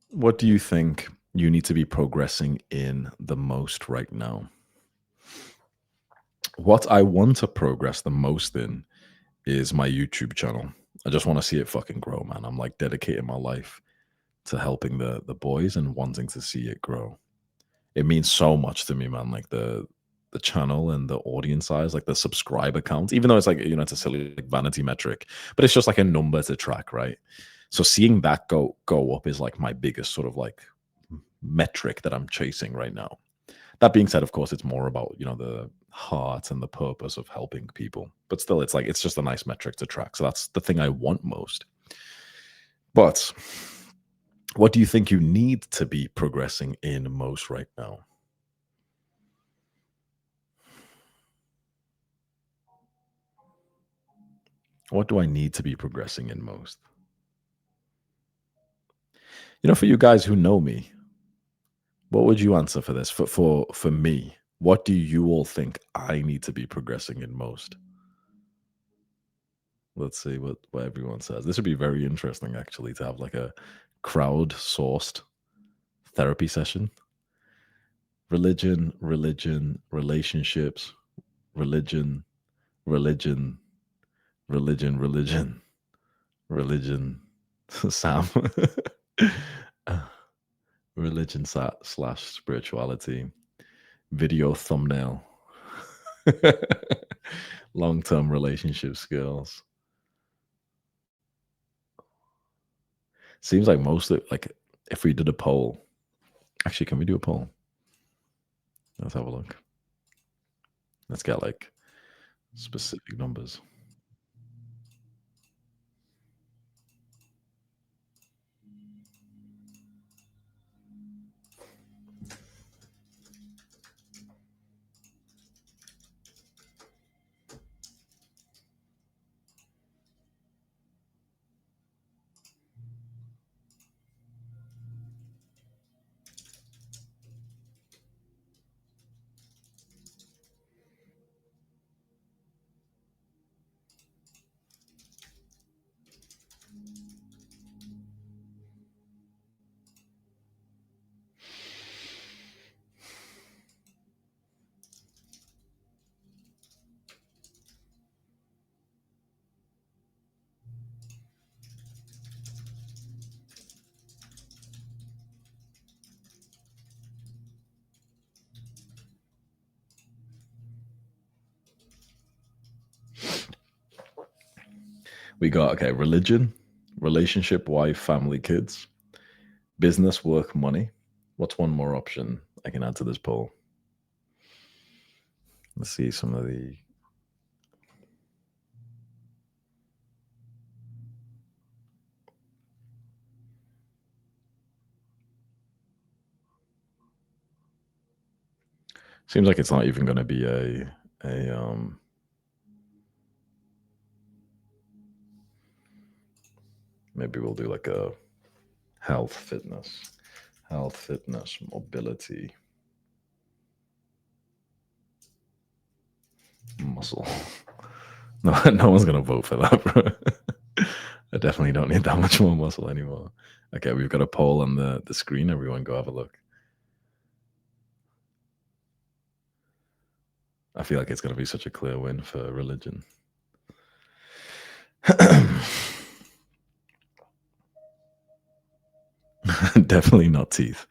What do you think you need to be progressing in the most right now? What I want to progress the most in is my YouTube channel. I just want to see it fucking grow, man. I'm like dedicating my life to helping the boys and wanting to see it grow. It means so much to me, man. Like the channel and the audience size, like the subscriber count, even though it's like, it's a silly like vanity metric, but it's just like a number to track, right? So seeing that go up is like my biggest sort of like metric that I'm chasing right now. That being said, of course, it's more about, the heart and the purpose of helping people. But still, it's like it's just a nice metric to track. So that's the thing I want most. But what do you think you need to be progressing in most right now? What do I need to be progressing in most? For you guys who know me, what would you answer for this? For me, what do you all think I need to be progressing in most? Let's see what everyone says. This would be very interesting actually to have like a crowd sourced therapy session. Religion, relationships, religion, religion, religion, religion, Sam. Uh, religion slash spirituality, video thumbnail, long term relationship skills. Seems like most of like if we did a poll, actually, can we do a poll? Let's have a look. Let's get like specific numbers. We got okay, religion, relationship, wife, family, kids, business, work, money. What's one more option I can add to this poll? Let's see some of the. Seems like it's not even going to be a. Maybe we'll do like a health, fitness, mobility, muscle. No, no one's gonna vote for that, bro. I definitely don't need that much more muscle anymore. Okay, we've got a poll on the screen. Everyone, go have a look. I feel like it's gonna be such a clear win for religion. Definitely not teeth.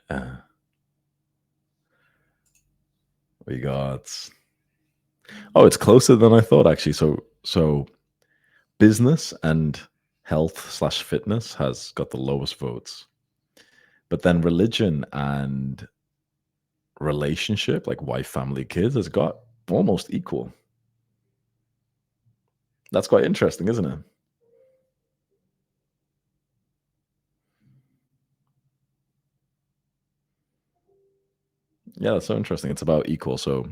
uh, we got. Oh, it's closer than I thought actually. So business and health/fitness has got the lowest votes, but then religion and relationship, like wife, family, kids, has got almost equal. That's quite interesting, isn't it? Yeah, that's so interesting. It's about equal. So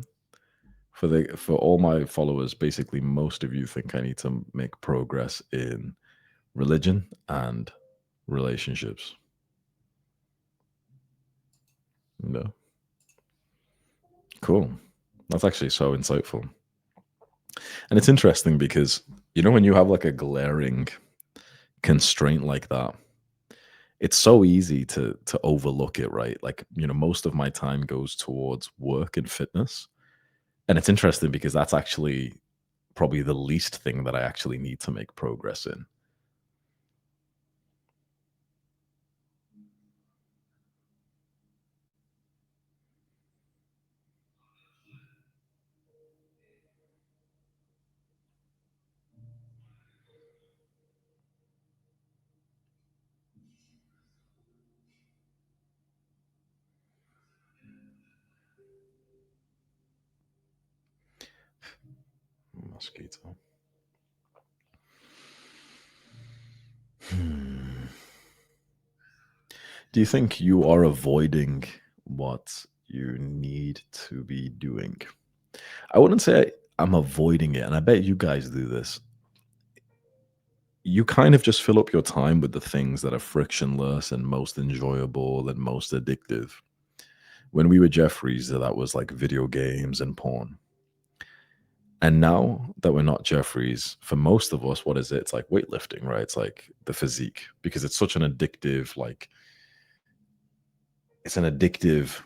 for all my followers, basically most of you think I need to make progress in religion and relationships. No. Cool. That's actually so insightful. And it's interesting because when you have like a glaring constraint like that, it's so easy to overlook it, right? Like, most of my time goes towards work and fitness. And it's interesting because that's actually probably the least thing that I actually need to make progress in. Mosquito. Hmm. Do you think you are avoiding what you need to be doing? I wouldn't say I'm avoiding it, and I bet you guys do this. You kind of just fill up your time with the things that are frictionless and most enjoyable and most addictive. When we were Jeffries, that was like video games and porn. And now that we're not Jeffries, for most of us, what is it? It's like weightlifting, right? It's like the physique because it's such an addictive, like, it's an addictive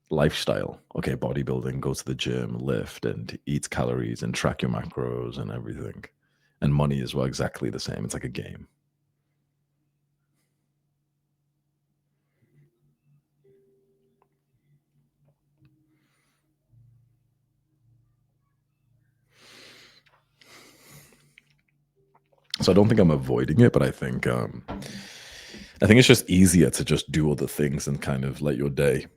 lifestyle. Okay, bodybuilding, go to the gym, lift, and eat calories and track your macros and everything. And money as well, exactly the same. It's like a game. So I don't think I'm avoiding it, but I think it's just easier to just do other things and kind of let your day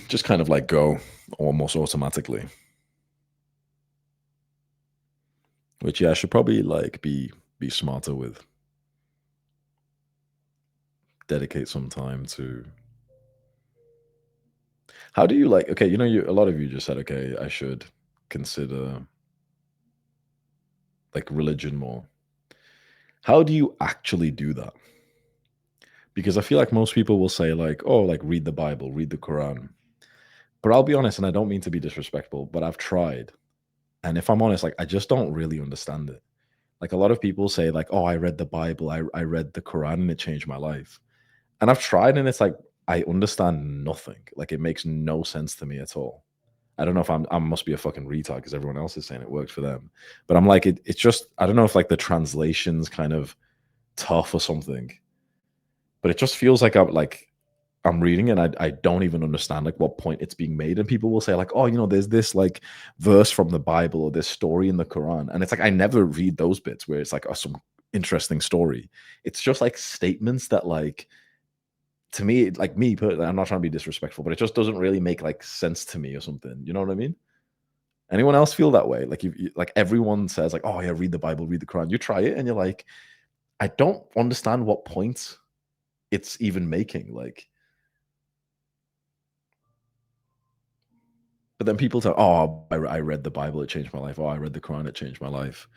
just kind of like go almost automatically. Which yeah, I should probably like be smarter with. Dedicate some time to. How do you like? Okay, you a lot of you just said, okay, I should consider like religion more. How do you actually do that? Because I feel like most people will say like, oh, like read the Bible, read the Quran. But I'll be honest, and I don't mean to be disrespectful, but I've tried. And if I'm honest, like I just don't really understand it. Like a lot of people say, like, oh, I read the Bible, I read the Quran and it changed my life. And I've tried and it's like I understand nothing. Like it makes no sense to me at all. I don't know if I must be a fucking retard because everyone else is saying it worked for them. But I'm like, it's just I don't know if like the translation's kind of tough or something. But it just feels like I'm reading and I don't even understand like what point it's being made. And people will say, like, oh, there's this like verse from the Bible or this story in the Quran. And it's like I never read those bits where it's like some interesting story. It's just like statements that like to me, like me, I'm not trying to be disrespectful, but it just doesn't really make like sense to me or something. You know what I mean? Anyone else feel that way? Like like everyone says, like, oh yeah, read the Bible, read the Quran. You try it, and you're like, I don't understand what point it's even making. Like, but then people say, oh, I read the Bible, it changed my life. Oh, I read the Quran, it changed my life.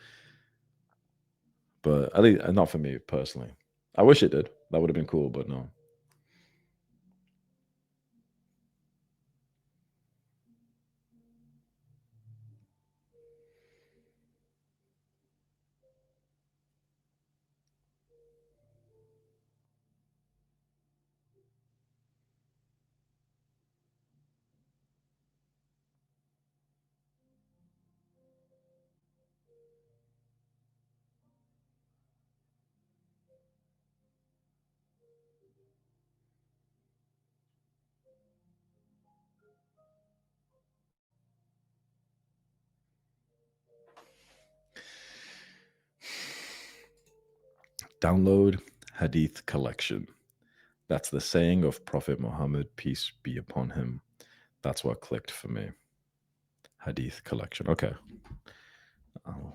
But at least not for me personally. I wish it did. That would have been cool, but no. Download Hadith collection. That's the saying of Prophet Muhammad, peace be upon him. That's what clicked for me. Hadith collection. Okay. Oh.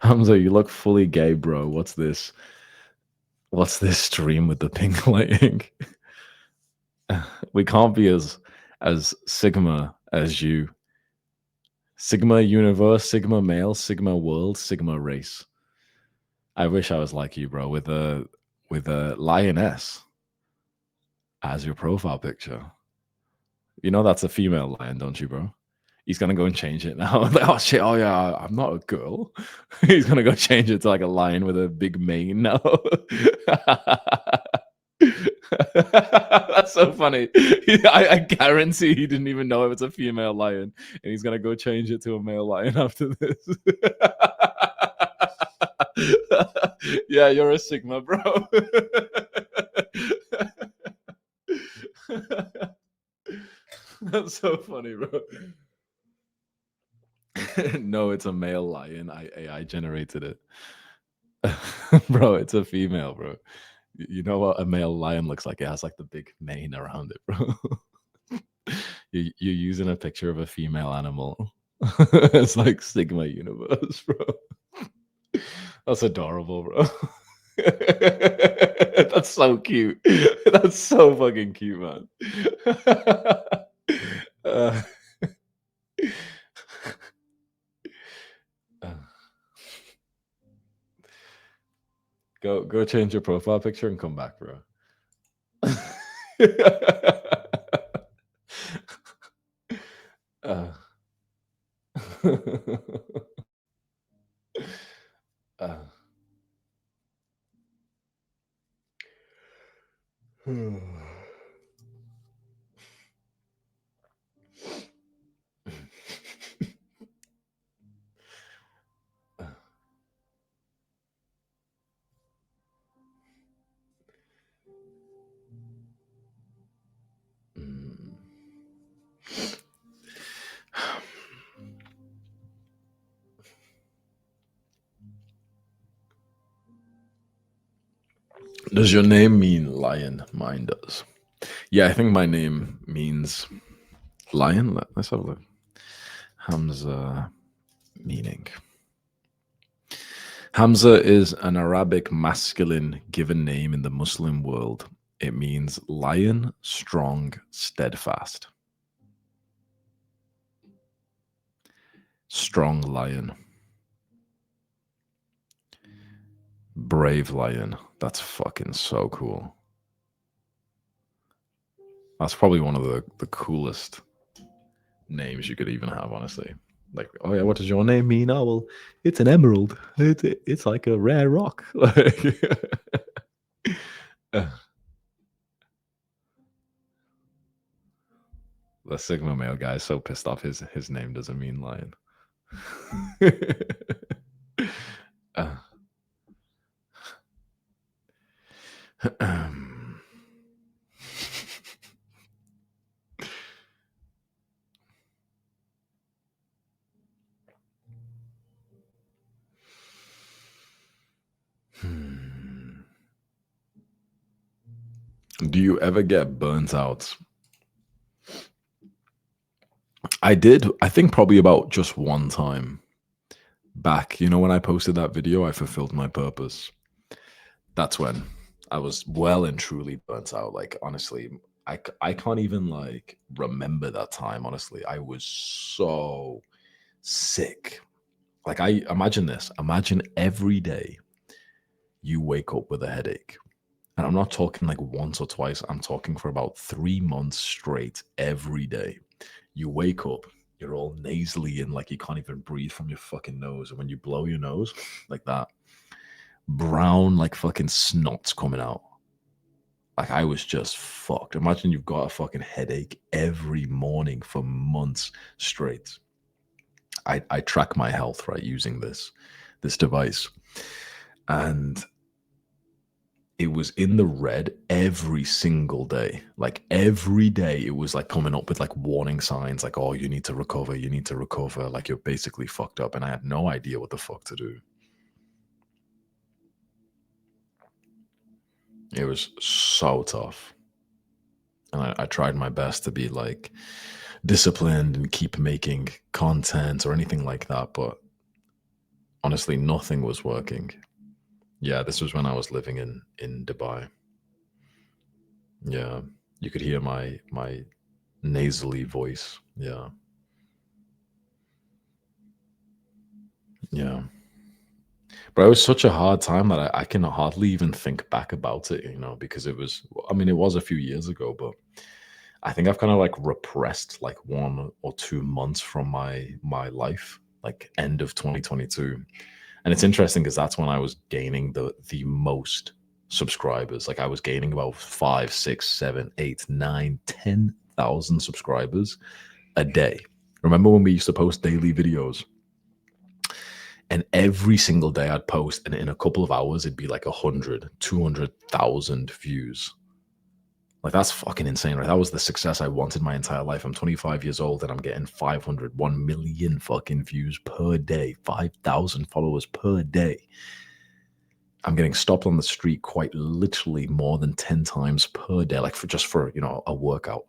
Hamza, you look fully gay, bro. What's this? What's this stream with the pink lighting? We can't be as Sigma as you. Sigma universe, Sigma male, Sigma world, Sigma race. I wish I was like you, bro, with a lioness as your profile picture. You know that's a female lion, don't you, bro? He's gonna go and change it now. Like, oh shit! Oh yeah, I'm not a girl. He's gonna go change it to like a lion with a big mane now. That's so funny. I guarantee he didn't even know it was a female lion, and he's gonna go change it to a male lion after this. Yeah, you're a Sigma, bro. That's so funny, bro. No, it's a male lion. AI generated it. Bro, it's a female, bro. You know what a male lion looks like? It has like the big mane around it, bro. You're using a picture of a female animal. It's like Sigma universe, bro. That's adorable, bro. That's so cute. That's so fucking cute, man. uh, uh, go change your profile picture and come back, bro. uh, uh, Does your name mean lion? Mine does. Yeah, I think my name means lion. Let's have a look. Hamza meaning. Hamza is an Arabic masculine given name in the Muslim world. It means lion, strong, steadfast. Strong lion. Brave lion. That's fucking so cool. That's probably one of the coolest names you could even have, honestly. Like, oh yeah, what does your name mean? Oh well, it's an emerald. It's like a rare rock. Uh, the Sigma male guy is so pissed off. His name doesn't mean lion. Uh, Do you ever get burnt out? I did. I think probably about just one time back. You know, when I posted that video, I fulfilled my purpose. That's when I was well and truly burnt out. Like, honestly, I can't even like remember that time. Honestly, I was so sick. Like, I imagine this. Imagine every day you wake up with a headache. And I'm not talking like once or twice. I'm talking for about 3 months straight every day. You wake up, you're all nasally and like you can't even breathe from your fucking nose. And when you blow your nose like that, brown like fucking snot's coming out. Like I was just fucked. Imagine you've got a fucking headache every morning for months straight. I track my health right using this device, and it was in the red every single day. Like every day, it was like coming up with like warning signs, like, "Oh, you need to recover. You need to recover. Like you're basically fucked up." And I had no idea what the fuck to do. It was so tough. And I tried my best to be like disciplined and keep making content or anything like that. But honestly, nothing was working. Yeah, this was when I was living in Dubai. Yeah, you could hear my nasally voice. Yeah, yeah. But it was such a hard time that I can hardly even think back about it, you know, because it was, I mean, it was a few years ago, but I think I've kind of like repressed like 1 or 2 months from my life, like end of 2022. And it's interesting because that's when I was gaining the most subscribers. Like I was gaining about 5, 6, 7, 8, 9, 10,000 subscribers a day. Remember when we used to post daily videos? And every single day I'd post, and in a couple of hours, it'd be like 100, 200,000 views. Like that's fucking insane, right? That was the success I wanted my entire life. I'm 25 years old and I'm getting 500, 1 million fucking views per day, 5,000 followers per day. I'm getting stopped on the street quite literally more than 10 times per day, like for a workout.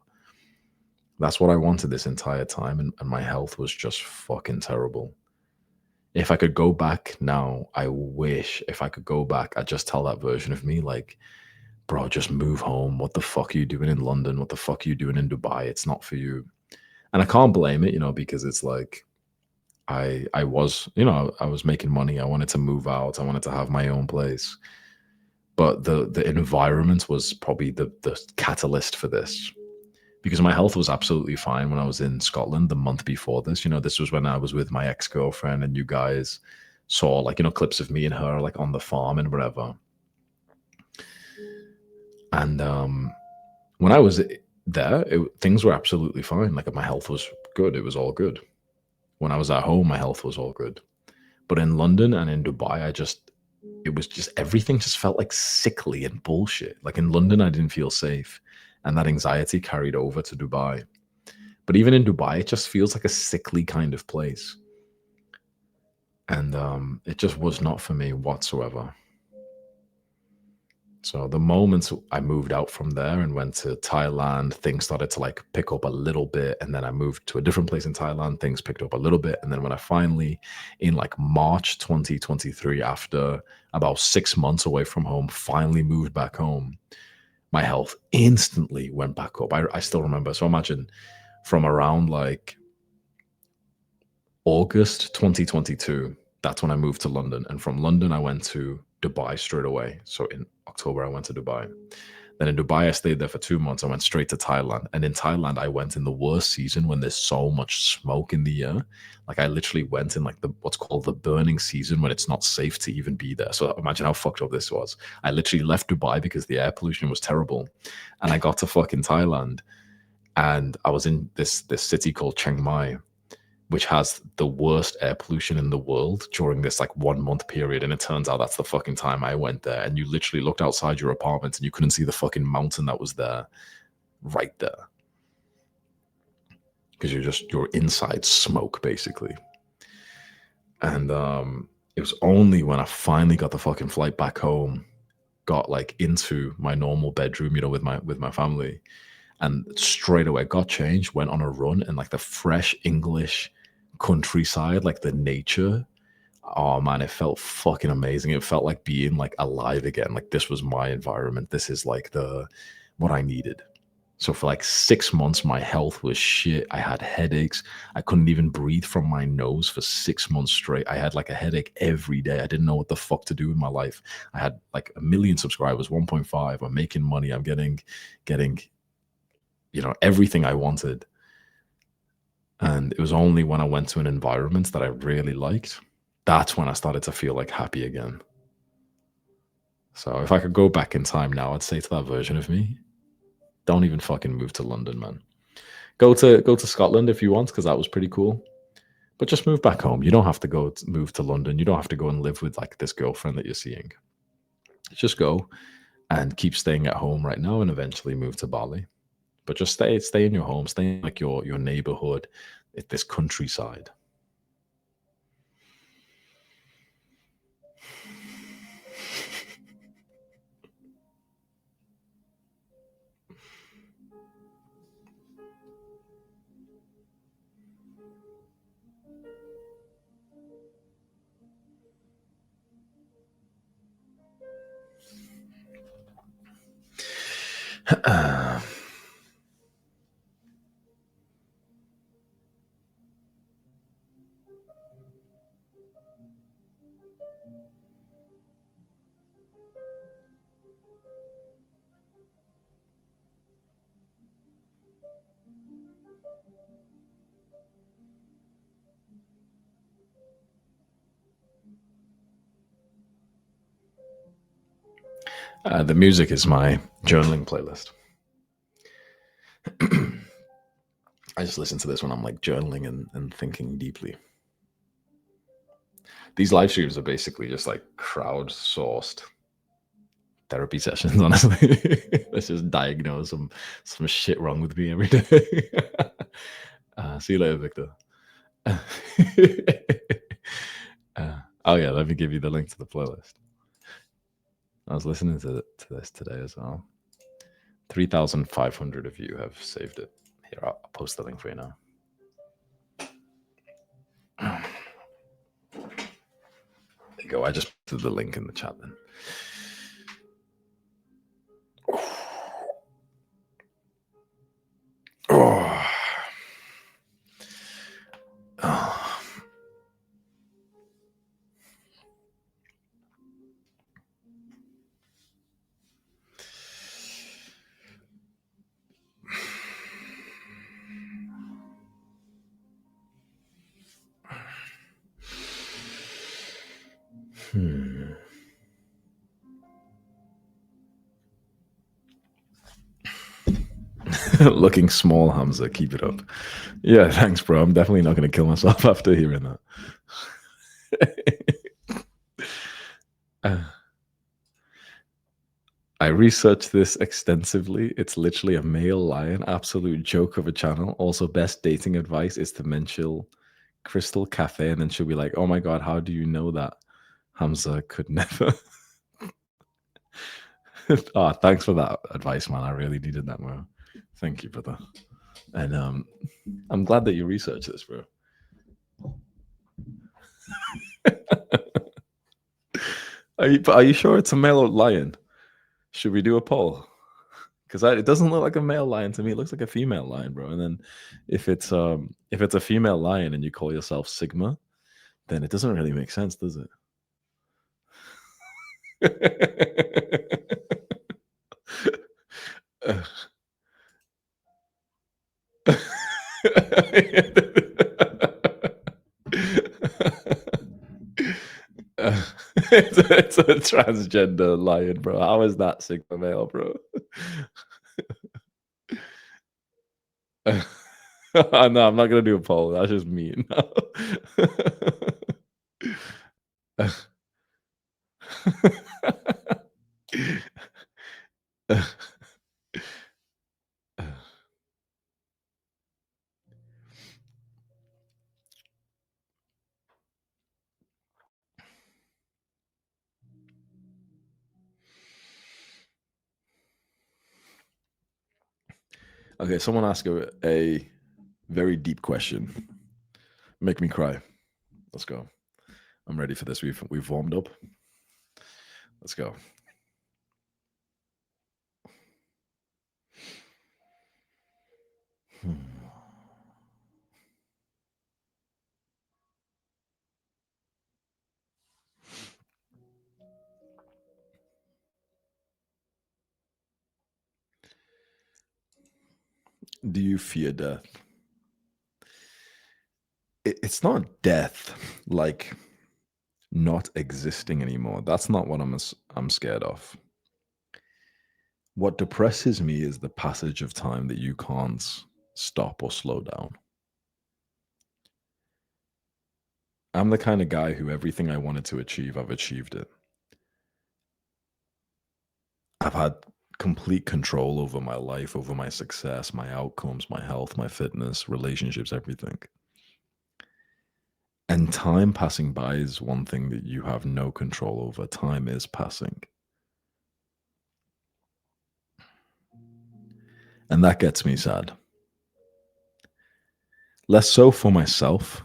That's what I wanted this entire time, and my health was just fucking terrible. If I could go back now, I wish if I could go back, I'd just tell that version of me, like, bro, just move home. What the fuck are you doing in London? What the fuck are you doing in Dubai? It's not for you. And I can't blame it, because it's like I was, I was making money. I wanted to move out. I wanted to have my own place. But the environment was probably the catalyst for this. Because my health was absolutely fine when I was in Scotland the month before this. This was when I was with my ex-girlfriend and you guys saw like, clips of me and her like on the farm and whatever. And when I was there, things were absolutely fine. Like my health was good. It was all good. When I was at home, my health was all good. But in London and in Dubai, it was just everything just felt like sickly and bullshit. Like in London, I didn't feel safe. And that anxiety carried over to Dubai. But even in Dubai, it just feels like a sickly kind of place. And it just was not for me whatsoever. So the moment I moved out from there and went to Thailand, things started to like pick up a little bit. And then I moved to a different place in Thailand, things picked up a little bit. And then when I finally, in like March 2023, after about 6 months away from home, finally moved back home, my health instantly went back up. I still remember. So imagine from around like August 2022, that's when I moved to London. And from London, I went to Dubai straight away. So in October, I went to Dubai. Then in Dubai, I stayed there for 2 months. I went straight to Thailand. And in Thailand, I went in the worst season when there's so much smoke in the year. Like I literally went in like the what's called the burning season when it's not safe to even be there. So imagine how fucked up this was. I literally left Dubai because the air pollution was terrible. And I got to fucking Thailand. And I was in this city called Chiang Mai, which has the worst air pollution in the world during this like 1 month period. And it turns out that's the fucking time I went there. And you literally looked outside your apartment and you couldn't see the fucking mountain that was there right there. Because you're inside smoke, basically. And it was only when I finally got the fucking flight back home, got like into my normal bedroom, with my family, and straight away got changed, went on a run, and like the fresh English countryside, like the nature, oh man, it felt fucking amazing. It felt like being like alive again. Like this was my environment. This is like the what I needed. So for like 6 months, my health was shit. I had headaches. I couldn't even breathe from my nose for 6 months straight. I had like a headache every day. I didn't know what the fuck to do in my life. I had like 1 million subscribers, 1.5. I'm making money. I'm getting everything I wanted. And it was only when I went to an environment that I really liked, that's when I started to feel like happy again. So if I could go back in time now, I'd say to that version of me, don't even fucking move to London, man. Go to Scotland if you want, because that was pretty cool. But just move back home. You don't have to move to London. You don't have to go and live with like this girlfriend that you're seeing. Just go and keep staying at home right now and eventually move to Bali. But just stay in your home, stay in like your neighborhood, this countryside. The music is my journaling playlist. I just listen to this when I'm like journaling and thinking deeply. These live streams are basically just like crowdsourced therapy sessions, honestly. Let's just diagnose some shit wrong with me every day. See you later, Victor. Oh yeah, let me give you the link to the playlist. I was listening to this today as well. 3,500 of you have saved it. Here, I'll post the link for you now. There you go. I just put the link in the chat then. Oh. Oh. Looking small, Hamza. Keep it up. Yeah, thanks, bro. I'm definitely not going to kill myself after hearing that. I researched this extensively. It's literally a male lion, absolute joke of a channel. Also, best dating advice is to mention Crystal Cafe, and then she'll be like, "Oh my god, how do you know that?" Hamza could never. Oh, thanks for that advice, man. I really needed that, bro. Thank you, brother. And I'm glad that you researched this, bro. Are you sure it's a male lion? Should we do a poll? Because it doesn't look like a male lion to me. It looks like a female lion, bro. And then if it's a female lion and you call yourself Sigma, then it doesn't really make sense, does it? it's a transgender lion, bro. How is that Sigma male, bro? No, I'm not gonna do a poll. That's just mean. Okay, someone ask a very deep question. Make me cry. Let's go. I'm ready for this. We've warmed up. Let's go. Do you fear death? It's not death like not existing anymore. That's not what I'm scared of. What depresses me is the passage of time that you can't stop or slow down. I'm the kind of guy who everything I wanted to achieve, I've achieved it. I've had complete control over my life, over my success, my outcomes, my health, my fitness, relationships, everything. And time passing by is one thing that you have no control over. Time is passing. And that gets me sad. Less so for myself.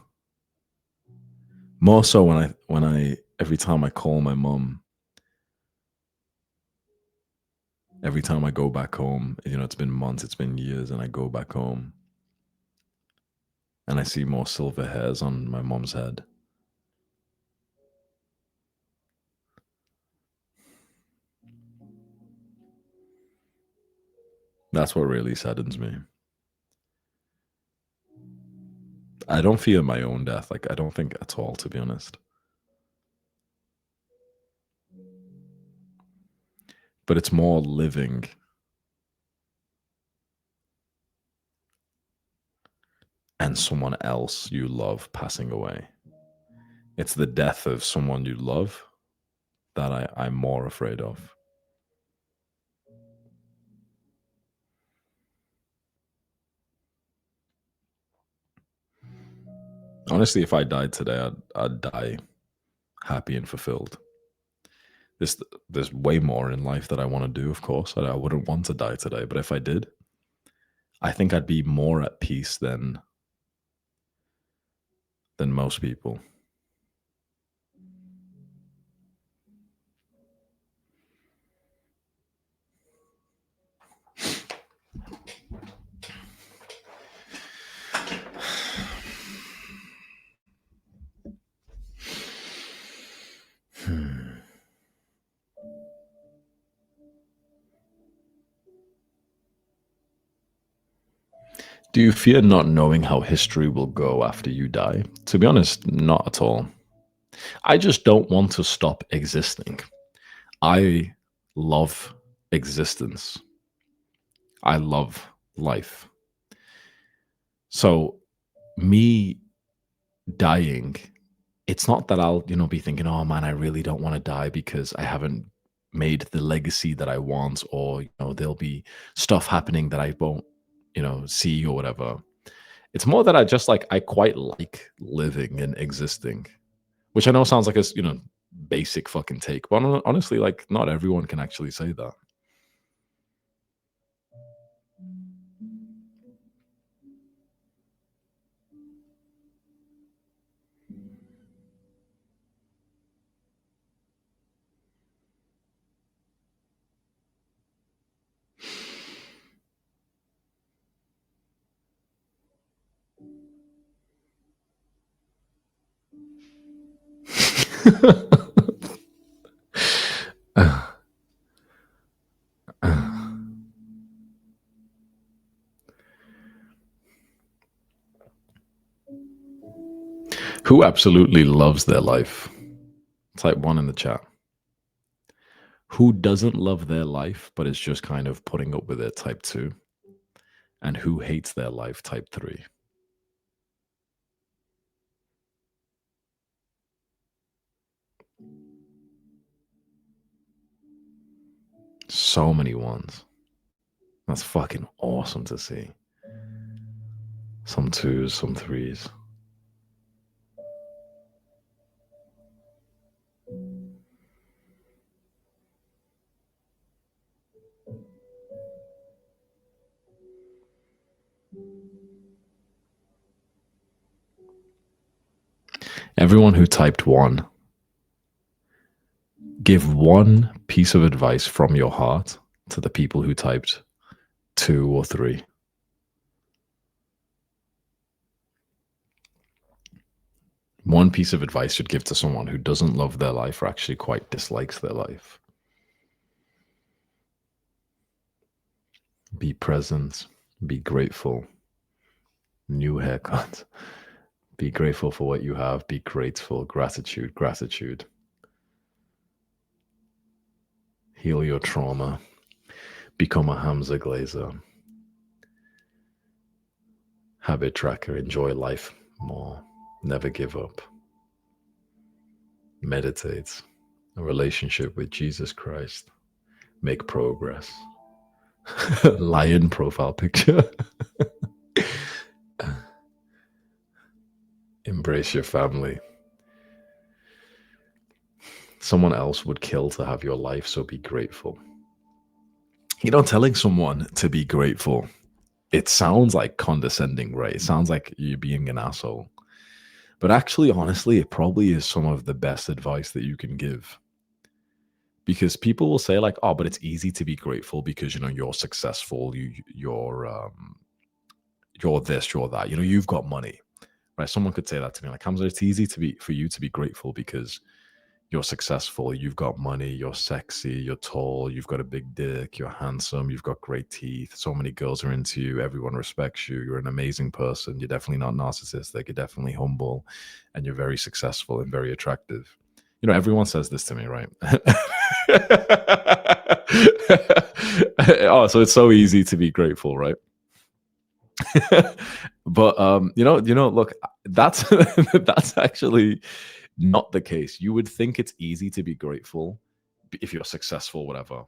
More so when I every time I call my mom, every time I go back home, it's been months, it's been years, and I go back home and I see more silver hairs on my mom's head. That's what really saddens me. I don't fear my own death. Like, I don't think at all, to be honest. But it's more living and someone else you love passing away. It's the death of someone you love that I'm more afraid of. Honestly, if I died today, I'd die happy and fulfilled. There's way more in life that I want to do, of course. I wouldn't want to die today, but if I did, I think I'd be more at peace than most people. Do you fear not knowing how history will go after you die? To be honest, not at all. I just don't want to stop existing. I love existence. I love life. So, me dying, it's not that I'll, be thinking, oh man, I really don't want to die because I haven't made the legacy that I want, or, there'll be stuff happening that I won't, see or whatever. It's more that I quite like living and existing, which I know sounds like a, basic fucking take, but honestly, like not everyone can actually say that. Who absolutely loves their life? Type one in the chat. Who doesn't love their life but is just kind of putting up with it? Type two. And who hates their life? Type three. So many ones. That's fucking awesome to see. Some twos, some threes. Everyone who typed one, give one piece of advice from your heart to the people who typed two or three. One piece of advice you'd give to someone who doesn't love their life or actually quite dislikes their life. Be present, be grateful. New haircut. Be grateful for what you have. Be grateful. Gratitude, gratitude. Heal your trauma. Become a Hamza Glazer. Habit tracker. Enjoy life more. Never give up. Meditate. A relationship with Jesus Christ. Make progress. Lion profile picture. Embrace your family. Someone else would kill to have your life, so be grateful. You know, telling someone to be grateful, it sounds like condescending, right? It sounds like you're being an asshole. But actually, honestly, it probably is some of the best advice that you can give. Because people will say, like, oh, but it's easy to be grateful because you know you're successful, you're this, you're that, you know, you've got money. Right? Someone could say that to me, like, Hamza, it's easy for you to be grateful because you're successful, you've got money, you're sexy, you're tall, you've got a big dick, you're handsome, you've got great teeth, so many girls are into you, everyone respects you, you're an amazing person, you're definitely not narcissistic, you're definitely humble, and you're very successful and very attractive. You know, everyone says this to me, right? Oh, so it's so easy to be grateful, right? But look, that's that's actually not the case. You would think it's easy to be grateful if you're successful, whatever.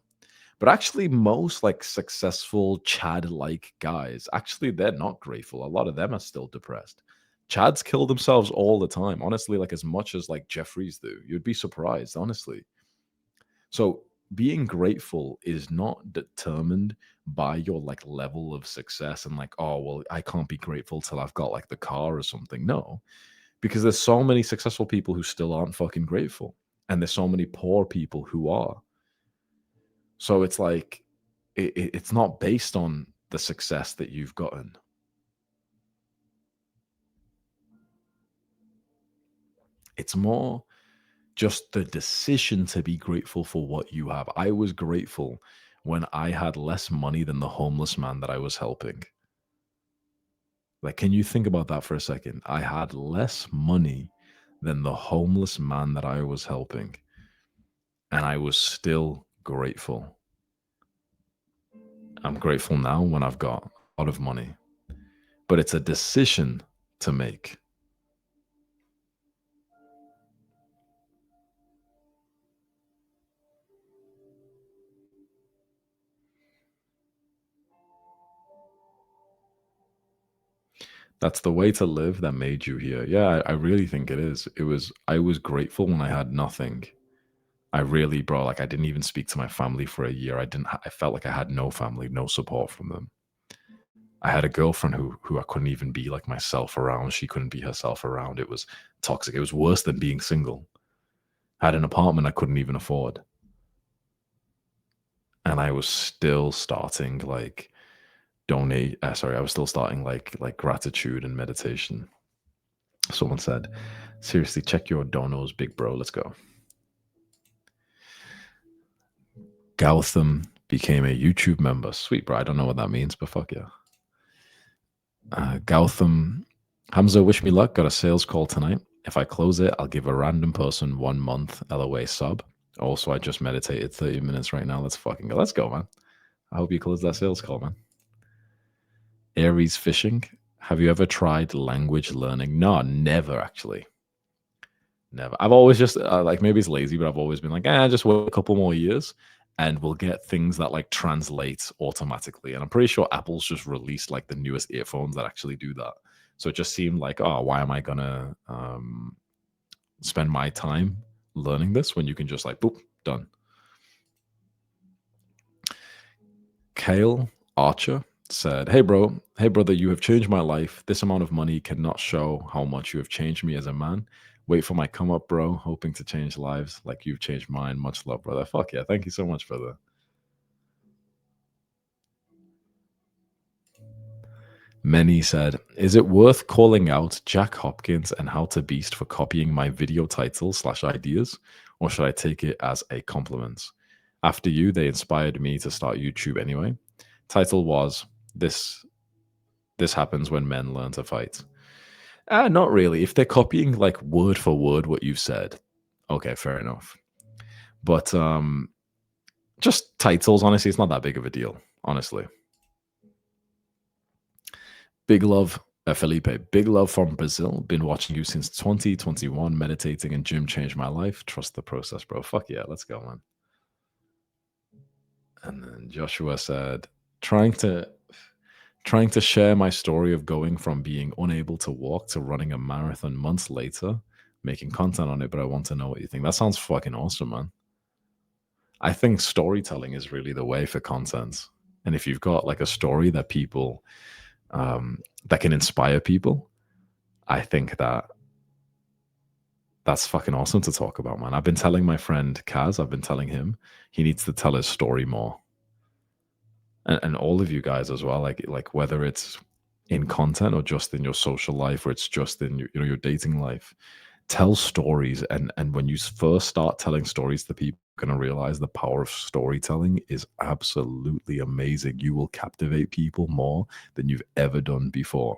But actually, most like successful Chad-like guys, actually, they're not grateful. A lot of them are still depressed. Chads kill themselves all the time. Honestly, like as much as like Jeffries do. You'd be surprised, honestly. So being grateful is not determined by your like level of success and like, oh, well, I can't be grateful till I've got like the car or something. No, because there's so many successful people who still aren't fucking grateful. And there's so many poor people who are. So it's like, it's not based on the success that you've gotten. It's more just the decision to be grateful for what you have. I was grateful when I had less money than the homeless man that I was helping. Like, can you think about that for a second? I had less money than the homeless man that I was helping, and I was still grateful. I'm grateful now when I've got a lot of money, but it's a decision to make. That's the way to live that made you here. Yeah, I really think it is. I was grateful when I had nothing. I really, bro, like I didn't even speak to my family for a year. I felt like I had no family, no support from them. I had a girlfriend who I couldn't even be like myself around. She couldn't be herself around. It was toxic. It was worse than being single. I had an apartment I couldn't even afford. And I was still starting like I was still starting like gratitude and meditation. Someone said, seriously, check your donos, big bro. Let's go. Gautham became a YouTube member. Sweet, bro. I don't know what that means, but fuck yeah. Gautham, Hamza, wish me luck. Got a sales call tonight. If I close it, I'll give a random person 1 month LOA sub. Also, I just meditated 30 minutes right now. Let's fucking go. Let's go, man. I hope you close that sales call, man. Aries Fishing. Have you ever tried language learning? No, never actually. Never. I've always just like, maybe it's lazy, but I've always been like, just wait a couple more years and we'll get things that like translate automatically. And I'm pretty sure Apple's just released like the newest earphones that actually do that. So it just seemed like, oh, why am I gonna spend my time learning this when you can just like, boop, done. Kale Archer said, hey brother, you have changed my life. This amount of money cannot show how much you have changed me as a man. Wait for my come up, bro. Hoping to change lives like you've changed mine. Much love, brother. Fuck yeah. Thank you so much, brother. Many said, is it worth calling out Jack Hopkins and How to Beast for copying my video titles / ideas? Or should I take it as a compliment? After you, they inspired me to start YouTube anyway. Title was This happens when men learn to fight. Not really. If they're copying like word for word what you've said, okay, fair enough. But just titles, honestly, it's not that big of a deal, honestly. Big love, Felipe. Big love from Brazil. Been watching you since 2021. Meditating and gym changed my life. Trust the process, bro. Fuck yeah, let's go, man. And then Joshua said, trying to share my story of going from being unable to walk to running a marathon months later, making content on it, but I want to know what you think. That sounds fucking awesome, man. I think storytelling is really the way for content. And if you've got like a story that people that can inspire people, I think that's fucking awesome to talk about, man. I've been telling my friend Kaz, I've been telling him he needs to tell his story more. And all of you guys as well, like whether it's in content or just in your social life or it's just in your dating life, tell stories. And when you first start telling stories to people, you're going to realize the power of storytelling is absolutely amazing. You will captivate people more than you've ever done before.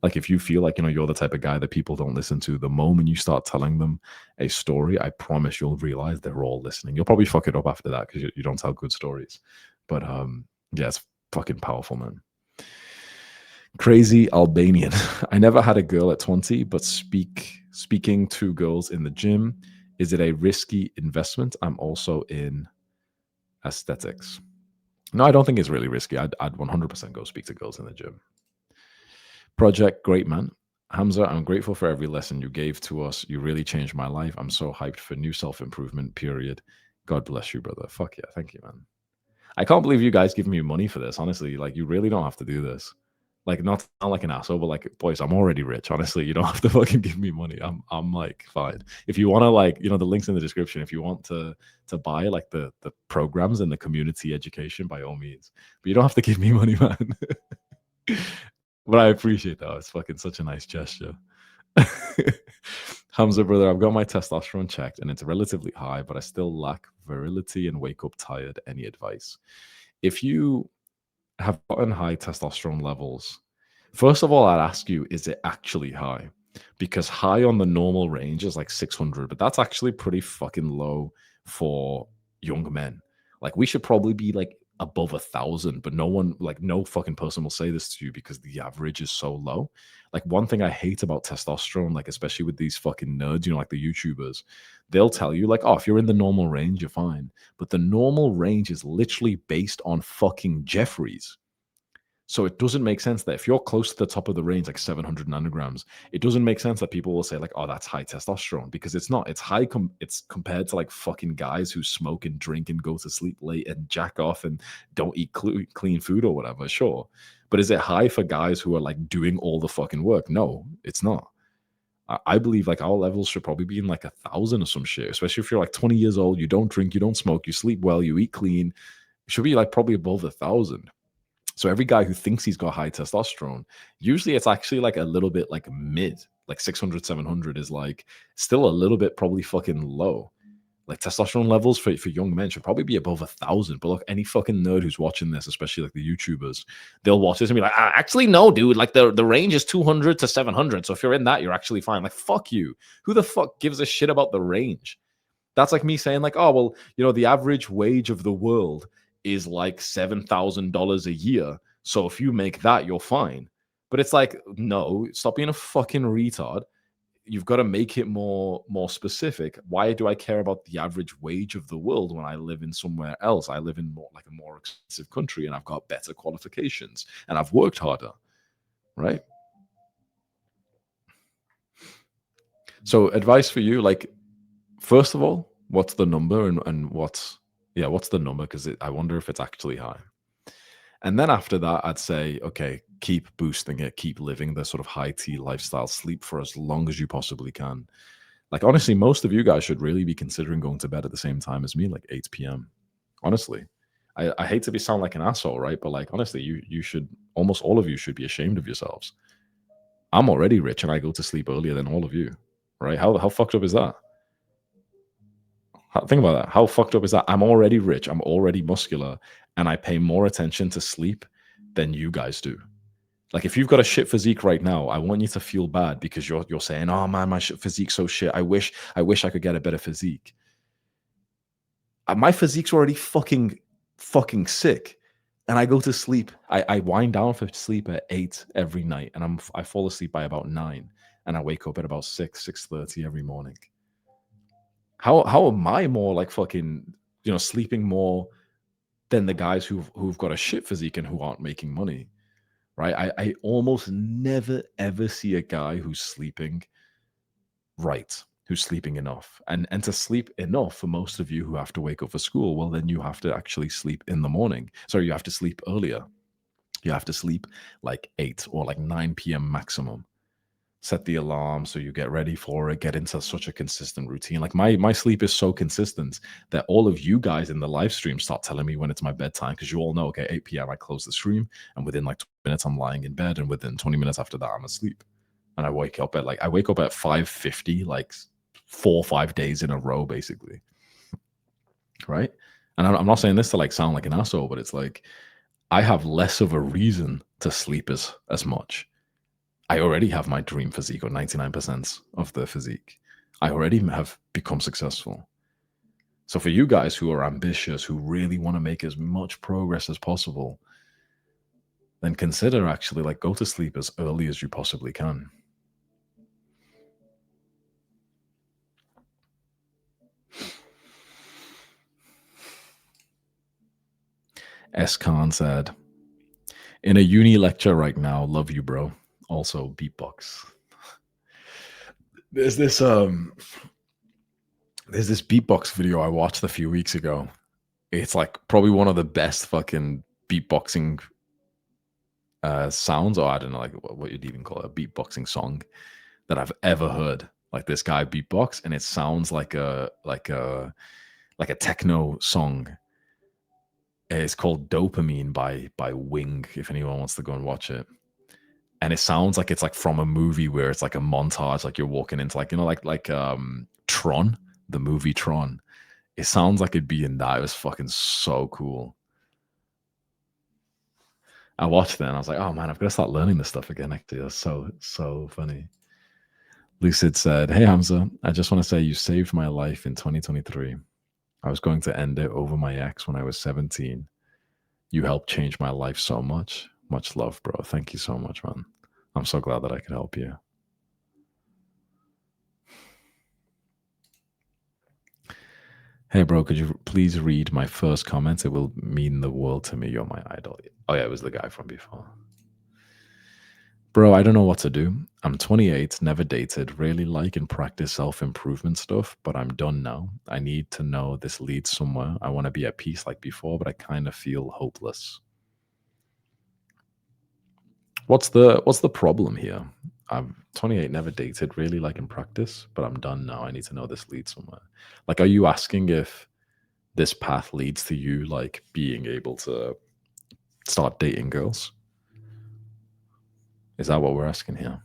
Like if you feel like you're the type of guy that people don't listen to, the moment you start telling them a story, I promise you'll realize they're all listening. You'll probably fuck it up after that because you don't tell good stories. But yeah, it's fucking powerful, man. Crazy Albanian. I never had a girl at 20, but speaking to girls in the gym, is it a risky investment? I'm also in aesthetics. No, I don't think it's really risky. I'd 100% go speak to girls in the gym. Project Great Man. Hamza, I'm grateful for every lesson you gave to us. You really changed my life. I'm so hyped for new self-improvement, period. God bless you, brother. Fuck yeah. Thank you, man. I can't believe you guys give me money for this. Honestly, like you really don't have to do this. Like not like an asshole, but like boys, I'm already rich. Honestly, you don't have to fucking give me money. I'm like fine. If you want to like, the links in the description. If you want to buy like the programs and the community education, by all means. But you don't have to give me money, man. But I appreciate that. It's fucking such a nice gesture. Hamza, brother, I've got my testosterone checked and it's relatively high, but I still lack virility and wake up tired. Any advice? If you have gotten high testosterone levels, first of all, I'd ask you, is it actually high? Because high on the normal range is like 600, but that's actually pretty fucking low for young men. Like we should probably be like above 1,000, but no fucking person will say this to you because the average is so low. Like one thing I hate about testosterone, like especially with these fucking nerds, like the YouTubers, they'll tell you like, oh, if you're in the normal range, you're fine. But the normal range is literally based on fucking Jeffries. So it doesn't make sense that if you're close to the top of the range, like 700 nanograms, it doesn't make sense that people will say like, oh, that's high testosterone, because it's not. It's high. It's compared to like fucking guys who smoke and drink and go to sleep late and jack off and don't eat clean food or whatever. Sure. But is it high for guys who are like doing all the fucking work? No, it's not. I believe like our levels should probably be in like 1,000 or some shit, especially if you're like 20 years old, you don't drink, you don't smoke, you sleep well, you eat clean. It should be like probably above 1,000. So every guy who thinks he's got high testosterone, usually it's actually like a little bit like mid. like 600, 700 is like still a little bit probably fucking low. Like testosterone levels for young men should probably be above 1,000. But look, any fucking nerd who's watching this, especially like the YouTubers, they'll watch this and be like, actually, no, dude. Like the range is 200 to 700. So if you're in that, you're actually fine. Like, fuck you. Who the fuck gives a shit about the range? That's like me saying, like, oh, well, the average wage of the world is like $7,000 a year. So if you make that, you're fine. But it's like, no, stop being a fucking retard. You've got to make it more specific. Why do I care about the average wage of the world when I live in somewhere else? I live in a more expensive country, and I've got better qualifications, and I've worked harder, right? So advice for you, like, first of all, what's the number, and what's the number? Because I wonder if it's actually high. And then after that, I'd say, okay, keep boosting it, keep living the sort of high tea lifestyle, sleep for as long as you possibly can. Like, honestly, most of you guys should really be considering going to bed at the same time as me, like 8 p.m. Honestly, I hate to sound like an asshole, right? But like, honestly, you should, almost all of you should be ashamed of yourselves. I'm already rich and I go to sleep earlier than all of you, right? How fucked up is that? Think about that. How fucked up is that? I'm already rich. I'm already muscular, and I pay more attention to sleep than you guys do. Like, if you've got a shit physique right now, I want you to feel bad because you're saying, "Oh man, my physique's so shit. I wish I could get a better physique." My physique's already fucking sick, and I go to sleep. I wind down for sleep at 8 every night, and I fall asleep by about 9, and I wake up at about 6:30 every morning. How am I more like fucking sleeping more than the guys who've got a shit physique and who aren't making money, right? I almost never ever see a guy who's sleeping right, who's sleeping enough. And to sleep enough, for most of you who have to wake up for school, well, then you have to actually sleep in the morning. So you have to sleep earlier. You have to sleep like 8 or like 9 p.m. maximum. Set the alarm so you get ready for it, get into such a consistent routine. Like my sleep is so consistent that all of you guys in the live stream start telling me when it's my bedtime, because you all know, okay, 8 p.m. I close the stream, and within like 20 minutes I'm lying in bed, and within 20 minutes after that I'm asleep. And I wake up at 5:50, like 4 or 5 days in a row, basically. Right? And I'm not saying this to like sound like an asshole, but it's like I have less of a reason to sleep as much. I already have my dream physique, or 99% of the physique. I already have become successful. So for you guys who are ambitious, who really want to make as much progress as possible, then consider actually like go to sleep as early as you possibly can. S. Khan said, in a uni lecture right now, love you, bro. Also beatbox. There's this beatbox video I watched a few weeks ago. It's like probably one of the best fucking beatboxing sounds, or I don't know, like what you'd even call it, a beatboxing song that I've ever heard. Like, this guy beatbox, and it sounds like a techno song. It's called Dopamine by Wing, if anyone wants to go and watch it. And it sounds like it's like from a movie where it's like a montage, like you're walking into like Tron, the movie Tron. It sounds like it'd be in that. It was fucking so cool. I watched that and I was like, oh man, I've got to start learning this stuff again. Actually, that's so funny. Lucid said, hey Hamza, I just want to say you saved my life in 2023. I was going to end it over my ex when I was 17. You helped change my life so much. Much love, bro. Thank you so much, man. I'm so glad that I could help you. Hey, bro, could you please read my first comment? It will mean the world to me. You're my idol. Oh, yeah, it was the guy from before. Bro, I don't know what to do. I'm 28, never dated, really like and practice self-improvement stuff, but I'm done now. I need to know this leads somewhere. I want to be at peace like before, but I kind of feel hopeless. What's the problem here? I'm 28, never dated, really like and practice, but I'm done now. I need to know this leads somewhere. Like, are you asking if this path leads to you like being able to start dating girls? Is that what we're asking here?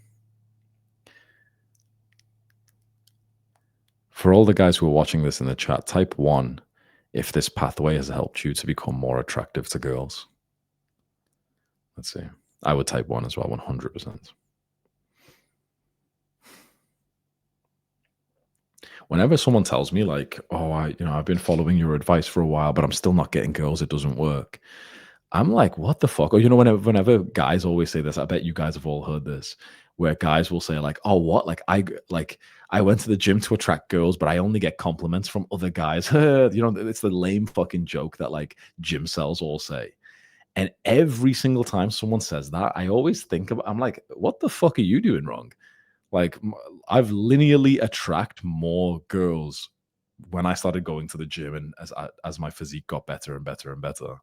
For all the guys who are watching this in the chat, type 1 if this pathway has helped you to become more attractive to girls. Let's see. I would type 1 as well, 100%. Whenever someone tells me like, "Oh, I've been following your advice for a while, but I'm still not getting girls, it doesn't work." I'm like, "What the fuck?" Or whenever guys always say this, I bet you guys have all heard this, where guys will say like, "Oh, what? I went to the gym to attract girls, but I only get compliments from other guys." It's the lame fucking joke that like gym cells all say. And every single time someone says that, I always think about I'm like, "What the fuck are you doing wrong?" Like I've linearly attract more girls when I started going to the gym and as my physique got better and better and better.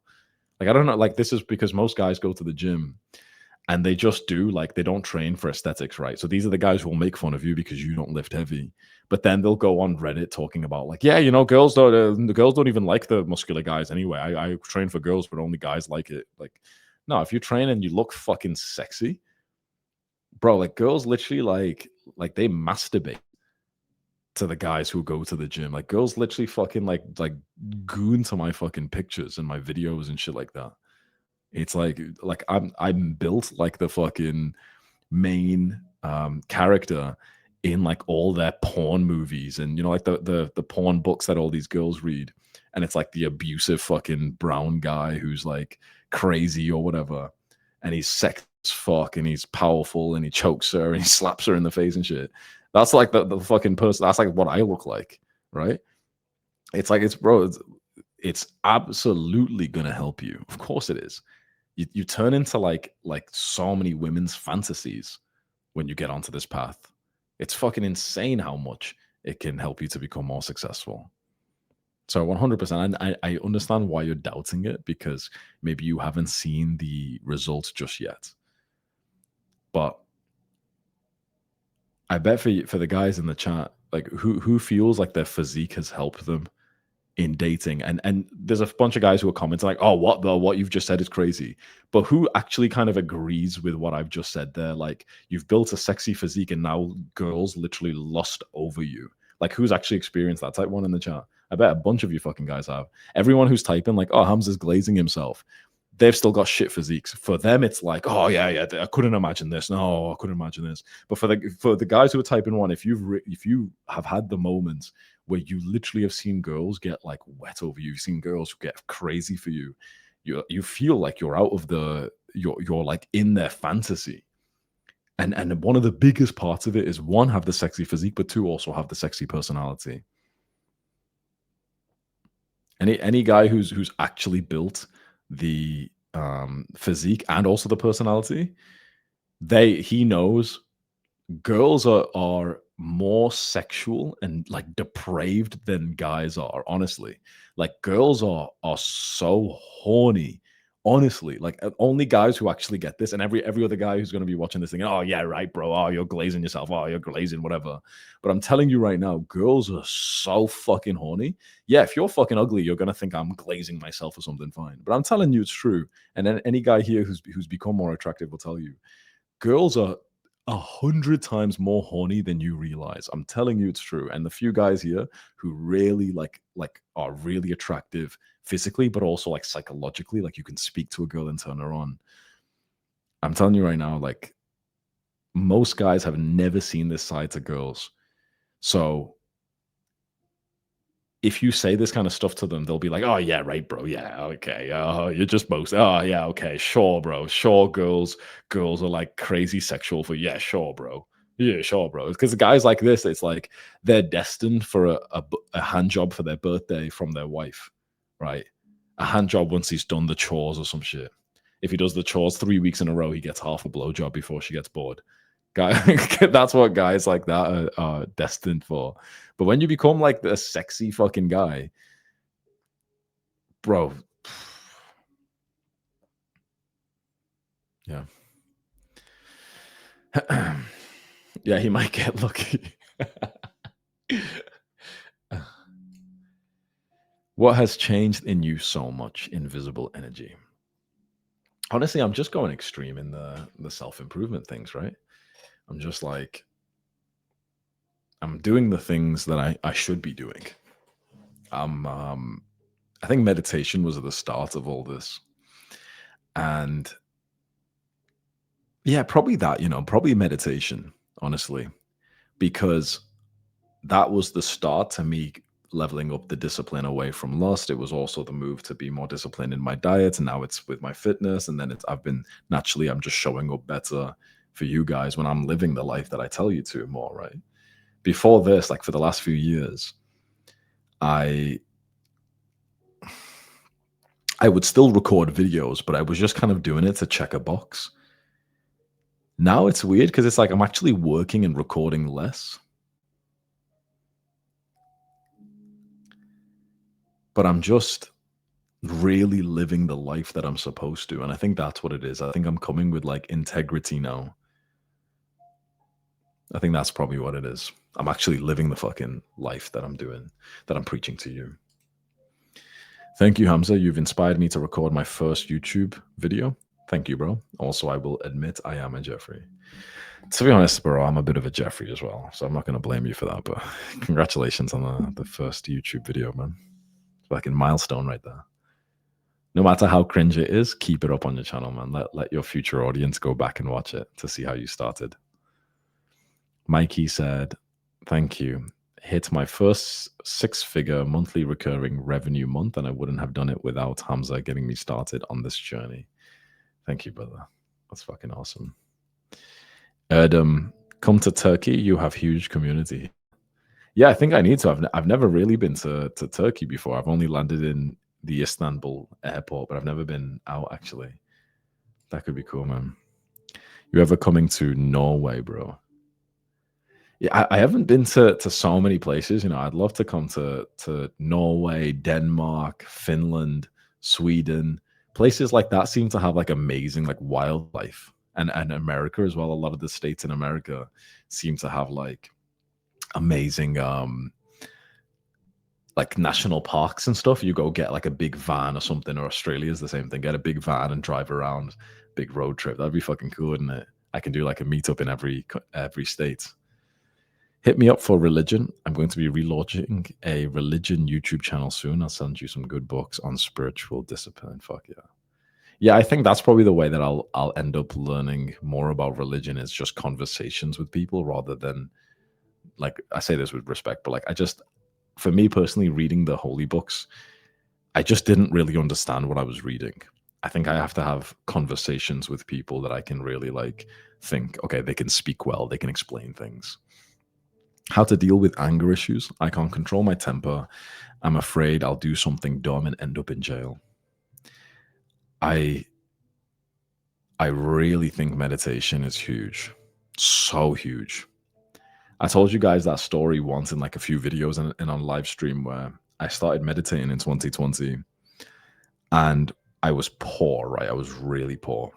Like I don't know, like this is because most guys go to the gym and they just do like they don't train for aesthetics, right? So these are the guys who will make fun of you because you don't lift heavy. But then they'll go on Reddit talking about like, yeah, the girls don't even like the muscular guys anyway. I train for girls, but only guys like it. Like, no, if you train and you look fucking sexy, bro, like girls literally like they masturbate to the guys who go to the gym. Like girls literally fucking like goon to my fucking pictures and my videos and shit like that. It's like I'm built like the fucking main character in like all their porn movies and like the porn books that all these girls read. And it's like the abusive fucking brown guy who's like crazy or whatever. And he's sex as fuck and he's powerful and he chokes her and he slaps her in the face and shit. That's like the fucking person. That's like what I look like, right? It's like it's absolutely gonna help you. Of course it is. You turn into like so many women's fantasies when you get onto this path. It's fucking insane how much it can help you to become more successful. So 100%, and I understand why you're doubting it because maybe you haven't seen the results just yet. But I bet for the guys in the chat, like who feels like their physique has helped them in dating, and there's a bunch of guys who are commenting like, "Oh, what you've just said is crazy," but who actually kind of agrees with what I've just said there? Like, you've built a sexy physique, and now girls literally lust over you. Like, who's actually experienced that? Type 1 in the chat. I bet a bunch of you fucking guys have. Everyone who's typing like, "Oh, Hamza's glazing himself," they've still got shit physiques. For them, it's like, "Oh yeah, I couldn't imagine this. No, I couldn't imagine this." But for the guys who are typing 1, if you have had the moment where you literally have seen girls get like wet over you, you've seen girls who get crazy for you, you feel like you're out of you're like in their fantasy. And one of the biggest parts of it is 1, have the sexy physique, but 2, also have the sexy personality. Any guy who's actually built the physique and also the personality, he knows girls are more sexual and like depraved than guys are, honestly. Like girls are so horny, honestly. Like only guys who actually get this, and every other guy who's going to be watching this thing, "Oh yeah, right, bro. Oh, you're glazing yourself. Oh, you're glazing whatever." But I'm telling you right now, girls are so fucking horny. Yeah, if you're fucking ugly, you're going to think I'm glazing myself or something, fine. But I'm telling you it's true. And then any guy here who's become more attractive will tell you girls are 100 times more horny than you realize. I'm telling you, it's true. And the few guys here who really like are really attractive physically, but also like psychologically, like you can speak to a girl and turn her on. I'm telling you right now, like most guys have never seen this side to girls. So if you say this kind of stuff to them, they'll be like, "Oh yeah, right, bro. Yeah, okay. Oh, you're just boasting. Oh yeah, okay. Sure, bro. Sure, girls are like crazy sexual for yeah, sure, bro. Yeah, sure, bro." Because guys like this, it's like they're destined for a hand job for their birthday from their wife, right? A hand job once he's done the chores or some shit. If he does the chores 3 weeks in a row, he gets half a blowjob before she gets bored. Guy, that's what guys like that are destined for. But when you become like a sexy fucking guy, bro, yeah, yeah, he might get lucky. What has changed in you so much? Invisible energy. Honestly, I'm just going extreme in the self improvement things, right? I'm just like I'm doing the things that I should be doing. I think meditation was at the start of all this. And yeah, probably that, probably meditation, honestly, because that was the start to me leveling up the discipline away from lust. It was also the move to be more disciplined in my diet. And now it's with my fitness. And then I'm just showing up better for you guys when I'm living the life that I tell you to more, right? Before this, like for the last few years, I would still record videos, but I was just kind of doing it to check a box. Now it's weird because it's like I'm actually working and recording less. But I'm just really living the life that I'm supposed to. And I think that's what it is. I think I'm coming with like integrity now. I think that's probably what it is. I'm actually living the fucking life that I'm doing, that I'm preaching to you. Thank you, Hamza. You've inspired me to record my first YouTube video. Thank you, bro. Also, I will admit I am a Jeffrey. To be honest, bro, I'm a bit of a Jeffrey as well. So I'm not going to blame you for that. But congratulations on the first YouTube video, man. Fucking milestone right there. No matter how cringe it is, keep it up on your channel, man. Let your future audience go back and watch it to see how you started. Mikey said, thank you. Hit my first 6-figure monthly recurring revenue month, and I wouldn't have done it without Hamza getting me started on this journey. Thank you, brother. That's fucking awesome. Erdem, come to Turkey. You have huge community. Yeah, I think I need to. I've never really been to Turkey before. I've only landed in the Istanbul airport, but I've never been out, actually. That could be cool, man. You ever coming to Norway, bro? Yeah, I haven't been to so many places. I'd love to come to Norway, Denmark, Finland, Sweden. Places like that seem to have like amazing like wildlife, and America as well. A lot of the states in America seem to have like amazing like national parks and stuff. You go get like a big van or something, or Australia's the same thing. Get a big van and drive around, big road trip. That'd be fucking cool, wouldn't it? I can do like a meetup in every state. Hit me up for religion. I'm going to be relaunching a religion YouTube channel soon. I'll send you some good books on spiritual discipline. Fuck yeah. Yeah, I think that's probably the way that I'll end up learning more about religion, is just conversations with people rather than, like, I say this with respect, but like for me personally, reading the holy books, I just didn't really understand what I was reading. I think I have to have conversations with people that I can really like think, okay, they can speak well, they can explain things. How to deal with anger issues. I can't control my temper. I'm afraid I'll do something dumb and end up in jail. I really think meditation is huge. So huge. I told you guys that story once in like a few videos and on live stream, where I started meditating in 2020 and I was poor, right? I was really poor.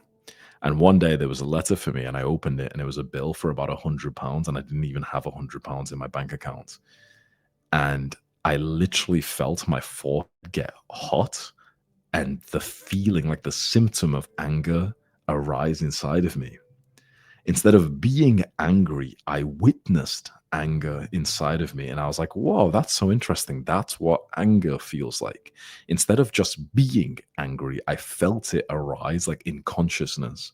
And one day there was a letter for me and I opened it and it was a bill for about £100, and I didn't even have £100 in my bank account. And I literally felt my forehead get hot and the feeling, like the symptom of anger, arise inside of me. Instead of being angry, I witnessed anger inside of me. And I was like, whoa, that's so interesting. That's what anger feels like. Instead of just being angry, I felt it arise like in consciousness.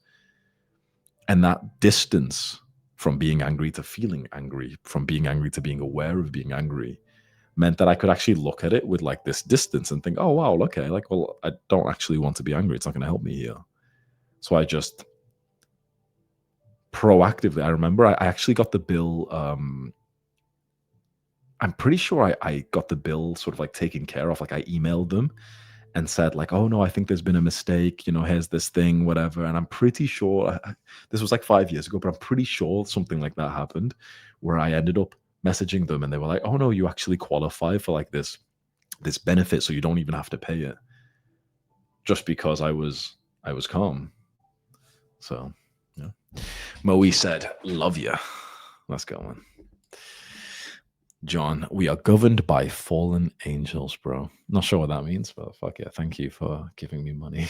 And that distance from being angry to feeling angry, from being angry to being aware of being angry, meant that I could actually look at it with like this distance and think, oh, wow, okay, like, well, I don't actually want to be angry. It's not going to help me here. So I just proactively, I remember I actually got the bill. I'm pretty sure I got the bill sort of like taken care of. Like I emailed them and said like, oh no, I think there's been a mistake. Here's this thing, whatever. And I'm pretty sure this was like 5 years ago, but I'm pretty sure something like that happened, where I ended up messaging them and they were like, oh no, you actually qualify for like this benefit, so you don't even have to pay it. Just because I was calm. So yeah. Moe said, love you. Let's go, man. John, we are governed by fallen angels, bro. Not sure what that means, but fuck yeah. Thank you for giving me money.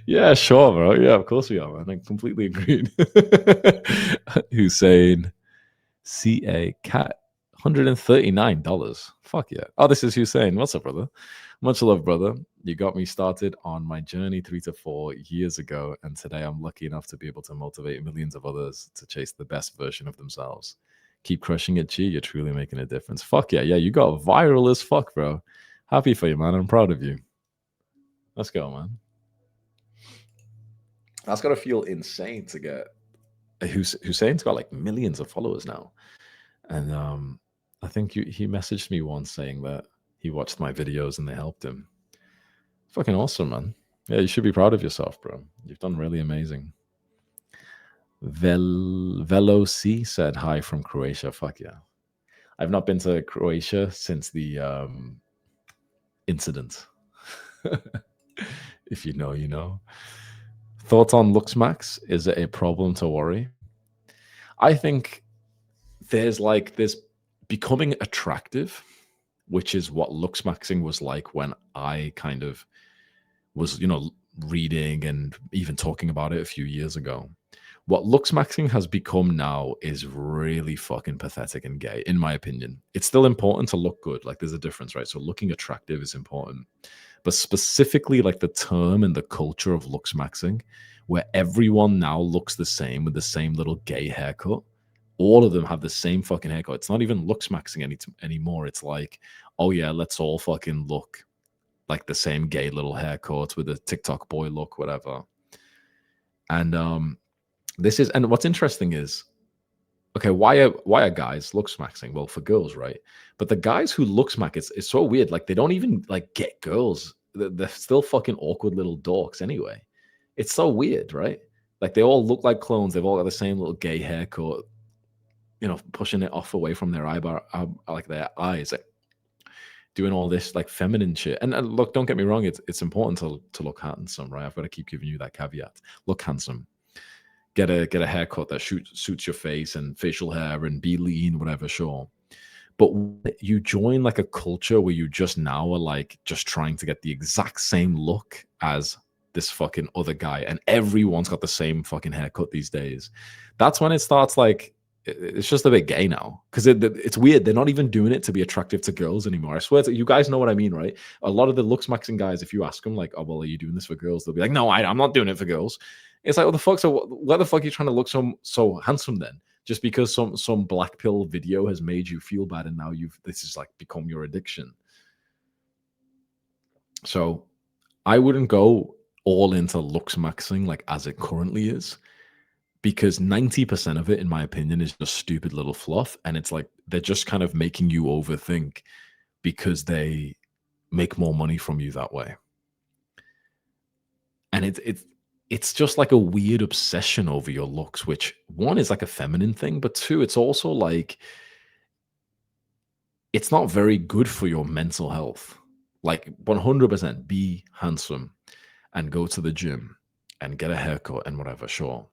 Yeah, sure, bro. Yeah, of course we are, man. I completely agreed. Hussein, CA Cat, $139. Fuck yeah. Oh, this is Hussein. What's up, brother? Much love, brother. You got me started on my journey 3 to 4 years ago, and today I'm lucky enough to be able to motivate millions of others to chase the best version of themselves. Keep crushing it, G. You're truly making a difference. Fuck yeah. Yeah, you got viral as fuck, bro. Happy for you, man. I'm proud of you. Let's go, man. That's got to feel insane to get. Hussein's got like millions of followers now. And I think he messaged me once saying that he watched my videos and they helped him. Fucking awesome, man. Yeah, you should be proud of yourself, bro. You've done really amazing. Veloci said hi from Croatia. Fuck yeah. I've not been to Croatia since the incident. If you know, you know. Thoughts on Luxmax? Is it a problem to worry? I think there's becoming attractive, which is what Luxmaxing was like when I kind of was, reading and even talking about it a few years ago. What Luxmaxing has become now is really fucking pathetic and gay, in my opinion. It's still important to look good. Like, there's a difference, right? So looking attractive is important. But specifically, like, the term and the culture of Luxmaxing, where everyone now looks the same with the same little gay haircut. All of them have the same fucking haircut. It's not even Luxmaxing anymore. It's like, oh yeah, let's all fucking look like the same gay little haircut with a TikTok boy look, whatever. And and what's interesting is, okay, why are guys Luxmaxing? Well, for girls, right? But the guys who Luxmax, it's so weird. Like, they don't even like get girls. They're still fucking awkward little dorks anyway. It's so weird, right? Like, they all look like clones. They've all got the same little gay haircut, pushing it off away from their eyebrow, like their eyes, like, doing all this like feminine shit. And look, don't get me wrong, it's important to look handsome, right? I've got to keep giving you that caveat. Look handsome. Get a haircut that suits your face and facial hair, and be lean, whatever, sure. But you join like a culture where you just now are like just trying to get the exact same look as this fucking other guy, and everyone's got the same fucking haircut these days. That's when it starts like, it's just a bit gay now, because it's weird. They're not even doing it to be attractive to girls anymore. I swear, you guys know what I mean, right? A lot of the Luxmaxing guys, if you ask them like, oh, well, are you doing this for girls? They'll be like, no, I'm not doing it for girls. It's like, what the fuck? So why the fuck are you trying to look so handsome then? Just because some black pill video has made you feel bad, and now this has like become your addiction. So I wouldn't go all into Luxmaxing like as it currently is, because 90% of it, in my opinion, is just stupid little fluff. And it's like, they're just kind of making you overthink because they make more money from you that way. And it's just like a weird obsession over your looks, which, one, is like a feminine thing, but two, it's also like, it's not very good for your mental health. Like, 100% be handsome and go to the gym and get a haircut and whatever, sure.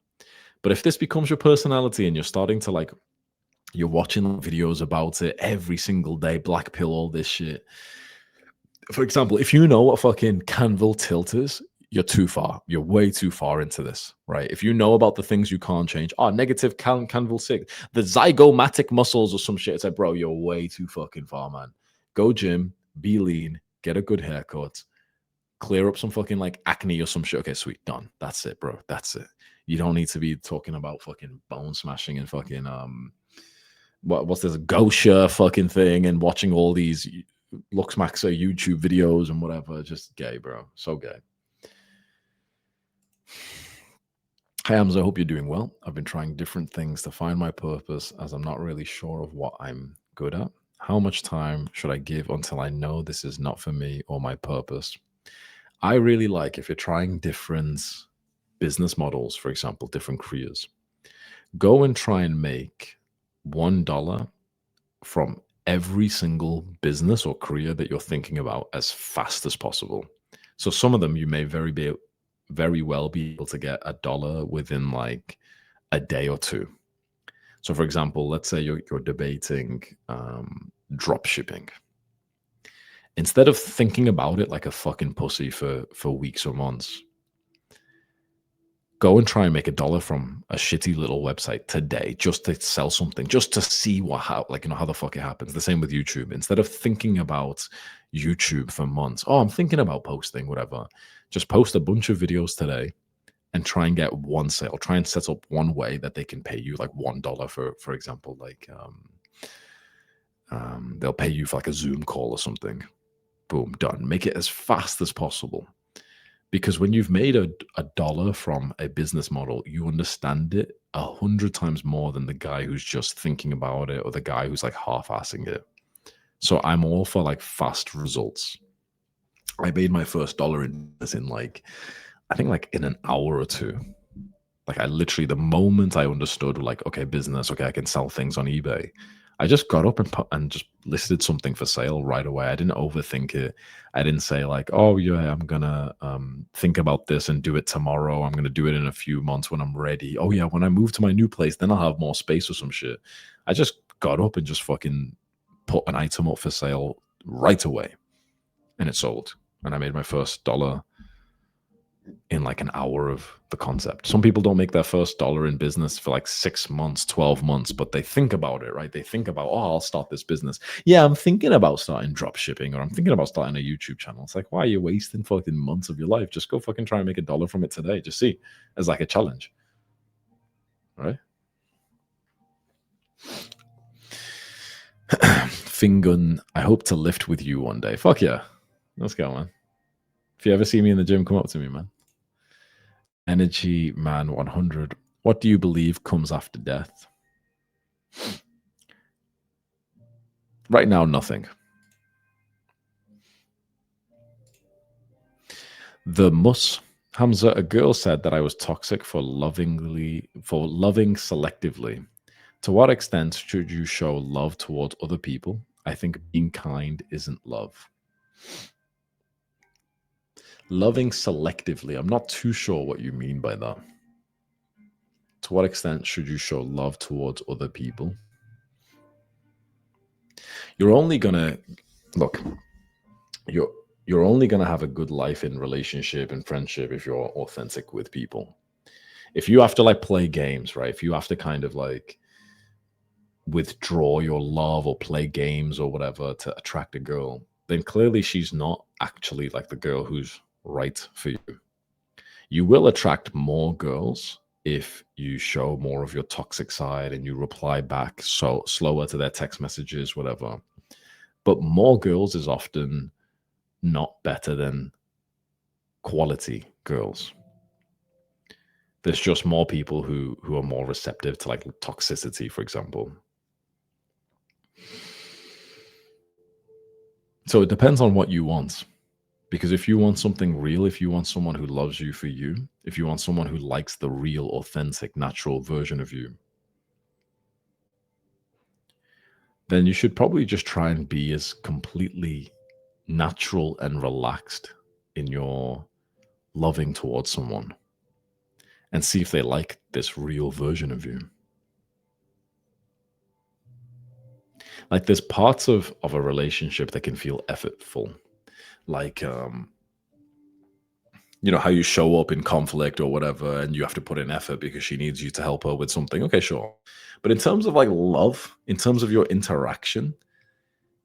But if this becomes your personality and you're starting to like, you're watching videos about it every single day, black pill, all this shit. For example, if you know what fucking Canville tilt is, you're too far. You're way too far into this, right? If you know about the things you can't change, negative Canville 6, the zygomatic muscles or some shit, it's like, bro, you're way too fucking far, man. Go gym, be lean, get a good haircut, clear up some fucking like acne or some shit. Okay, sweet, done. That's it, bro. That's it. You don't need to be talking about fucking bone smashing and fucking what's this Gosha fucking thing, and watching all these Luxmaxer YouTube videos and whatever. Just gay, bro. So gay. Hi, Hamza. I hope you're doing well. I've been trying different things to find my purpose, as I'm not really sure of what I'm good at. How much time should I give until I know this is not for me or my purpose? I really like, if you're trying different business models, for example, different careers, go and try and make $1 from every single business or career that you're thinking about as fast as possible. So some of them you may very well be able to get $1 within like a day or two. So for example, let's say you're debating drop shipping. Instead of thinking about it like a fucking pussy for weeks or months, Go and try and make $1 from a shitty little website today just to sell something, just to see how the fuck it happens. The same with YouTube. Instead of thinking about YouTube for months, oh, I'm thinking about posting, whatever. Just post a bunch of videos today and try and get one sale. Try and set up one way that they can pay you like $1 for example, like they'll pay you for like a Zoom call or something. Boom, done. Make it as fast as possible. Because when you've made a $1 from a business model, you understand it 100 times more than the guy who's just thinking about it or the guy who's like half-assing it. So I'm all for like fast results. I made my first $1 in this in I think like in an hour or two. Like I literally, the moment I understood like, okay, business, okay, I can sell things on eBay. I just got up and just listed something for sale right away. I didn't overthink it. I didn't say like, oh yeah, I'm gonna think about this and do it tomorrow. I'm gonna do it in a few months when I'm ready. Oh yeah, when I move to my new place, then I'll have more space or some shit. I just got up and just fucking put an item up for sale right away, and it sold. And I made my first $1 in like an hour of the concept. Some people don't make their first $1 in business for like 6 months, 12 months, but they think about it, right? They think about, oh, I'll start this business. Yeah, I'm thinking about starting drop shipping, or I'm thinking about starting a YouTube channel. It's like, why are you wasting fucking months of your life? Just go fucking try and make $1 from it today. Just see, as like a challenge, right? Fingun, I hope to lift with you one day. Fuck yeah. Let's go, man. If you ever see me in the gym, come up to me, man. Energy Man 100. What do you believe comes after death? Right now, nothing. The Mus Hamza, a girl said that I was toxic for loving selectively. To what extent should you show love towards other people? I think being kind isn't love. Loving selectively. I'm not too sure what you mean by that. To what extent should you show love towards other people? You're only gonna look. You're only gonna have a good life in relationship and friendship if you're authentic with people. If you have to like play games, right? If you have to kind of like withdraw your love or play games or whatever to attract a girl, then clearly she's not actually like the girl who's right for you. You will attract more girls if you show more of your toxic side and you reply back so slower to their text messages, whatever. But more girls is often not better than quality girls. There's just more people who are more receptive to like toxicity, for example. So it depends on what you want. Because if you want something real, if you want someone who loves you for you, if you want someone who likes the real, authentic, natural version of you, then you should probably just try and be as completely natural and relaxed in your loving towards someone and see if they like this real version of you. Like there's parts of a relationship that can feel effortful. Like you know how you show up in conflict or whatever and you have to put in effort because she needs you to help her with something. Okay, sure. But in terms of like love, in terms of your interaction,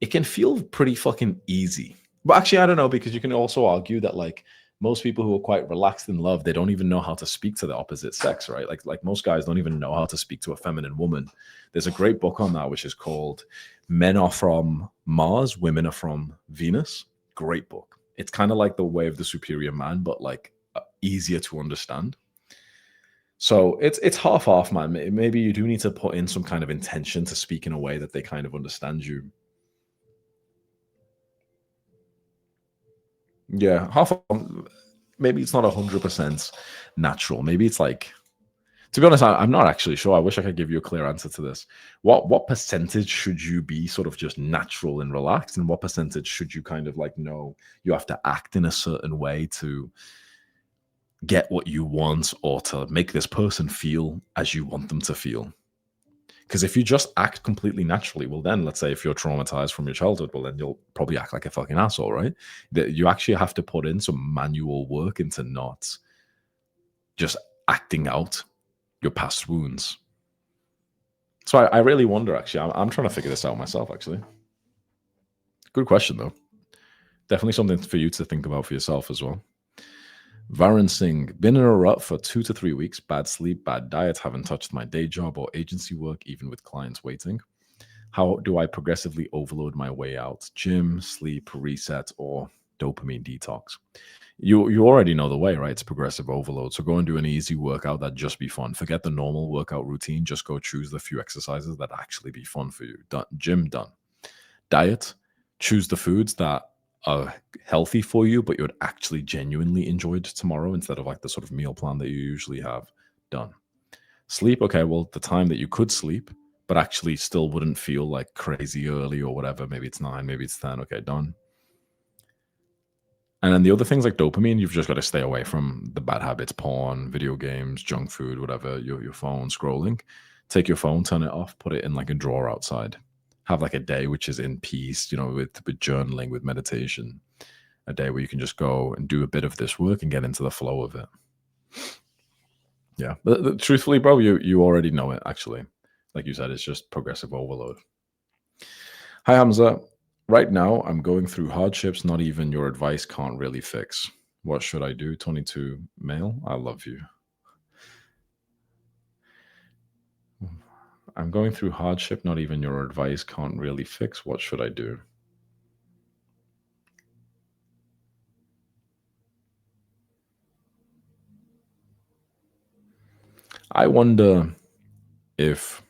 it can feel pretty fucking easy. But actually, I don't know, because you can also argue that like most people who are quite relaxed in love, they don't even know how to speak to the opposite sex, right? Like most guys don't even know how to speak to a feminine woman. There's a great book on that, which is called Men Are From Mars, Women Are From Venus. Great book. It's kind of like The Way of the Superior Man, but like easier to understand. So it's half, man. Maybe you do need to put in some kind of intention to speak in a way that they kind of understand you. Yeah, half. Maybe it's not 100% natural. Maybe it's like, to be honest, I'm not actually sure. I wish I could give you a clear answer to this. What percentage should you be sort of just natural and relaxed, and what percentage should you kind of like know you have to act in a certain way to get what you want or to make this person feel as you want them to feel? Because if you just act completely naturally, well, then let's say if you're traumatized from your childhood, well, then you'll probably act like a fucking asshole, right? That you actually have to put in some manual work into not just acting out your past wounds. So I really wonder, actually. I'm trying to figure this out myself, actually. Good question, though. Definitely something for you to think about for yourself as well. Varun Singh, been in a rut for 2 to 3 weeks. Bad sleep, bad diet, haven't touched my day job or agency work, even with clients waiting. How do I progressively overload my way out? Gym, sleep, reset, or dopamine detox? You already know the way, right? It's progressive overload. So go and do an easy workout that just be fun. Forget the normal workout routine. Just go choose the few exercises that actually be fun for you. Done. Gym done. Diet, choose the foods that are healthy for you, but you would actually genuinely enjoy it tomorrow instead of like the sort of meal plan that you usually have. Done. Sleep, okay, well, the time that you could sleep, but actually still wouldn't feel like crazy early or whatever. Maybe it's 9, maybe it's 10. Okay, done. And then the other things like dopamine, you've just got to stay away from the bad habits, porn, video games, junk food, whatever, your phone, scrolling. Take your phone, turn it off, put it in like a drawer outside. Have like a day which is in peace, with journaling, with meditation. A day where you can just go and do a bit of this work and get into the flow of it. Yeah. But truthfully, bro, you already know it, actually. Like you said, it's just progressive overload. Hi, Hamza. Right now, I'm going through hardships not even your advice can't really fix. What should I do? 22 male. I love you. I'm going through hardship not even your advice can't really fix. What should I do? I wonder if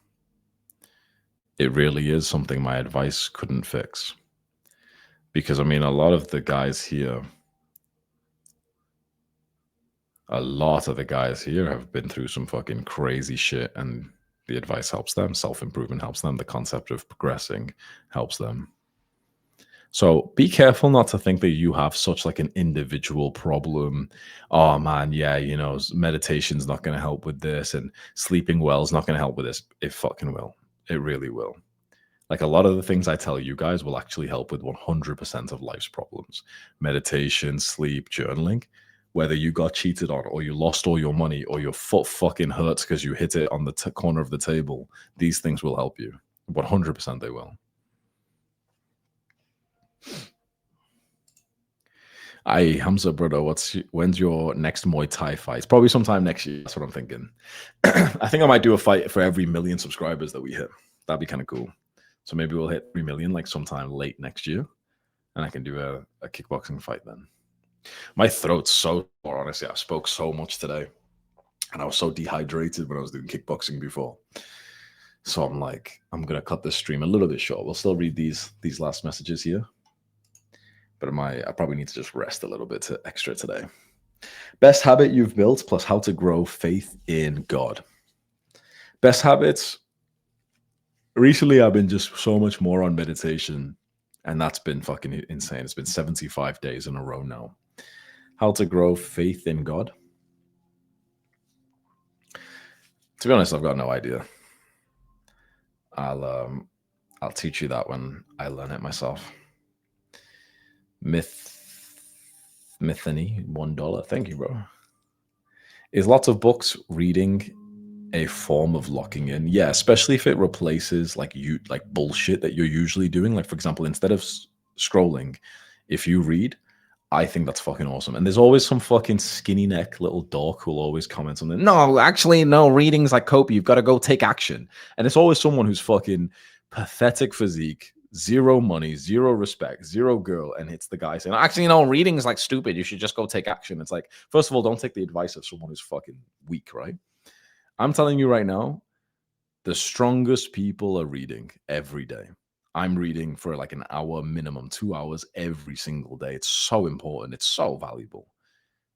it really is something my advice couldn't fix. Because, I mean, a lot of the guys here have been through some fucking crazy shit, and the advice helps them. Self-improvement helps them. The concept of progressing helps them. So be careful not to think that you have such like an individual problem. Oh man, yeah, meditation's not going to help with this, and sleeping well is not going to help with this. It fucking will. It really will. Like a lot of the things I tell you guys will actually help with 100% of life's problems. Meditation, sleep, journaling. Whether you got cheated on, or you lost all your money, or your foot fucking hurts because you hit it on the corner of the table, these things will help you. 100% they will. Hamza, brother, when's your next Muay Thai fight? It's probably sometime next year. That's what I'm thinking. I think I might do a fight for every 1,000,000 subscribers that we hit. That'd be kind of cool. So maybe we'll hit 3 million like sometime late next year, and I can do a kickboxing fight then. My throat's so sore, honestly. I spoke so much today, and I was so dehydrated when I was doing kickboxing before. So I'm like, I'm gonna cut this stream a little bit short. We'll still read these last messages here, but I probably need to just rest a little bit extra today. Best habit you've built plus how to grow faith in God. Best habits. Recently, I've been just so much more on meditation, and that's been fucking insane. It's been 75 days in a row now. How to grow faith in God. To be honest, I've got no idea. I'll teach you that when I learn it myself. Mythany, $1. Thank you, bro. Is lots of books reading a form of locking in? Yeah, especially if it replaces like bullshit that you're usually doing. Like, for example, instead of scrolling, if you read, I think that's fucking awesome. And there's always some fucking skinny neck little dork who'll always comment on it. No, actually, no, reading's like cope. You've got to go take action. And it's always someone who's fucking pathetic physique, zero money, zero respect, zero girl. And it's the guy saying, actually, no, reading is like stupid. You should just go take action. It's like, first of all, don't take the advice of someone who's fucking weak, right? I'm telling you right now, the strongest people are reading every day. I'm reading for like an hour minimum, 2 hours every single day. It's so important. It's so valuable.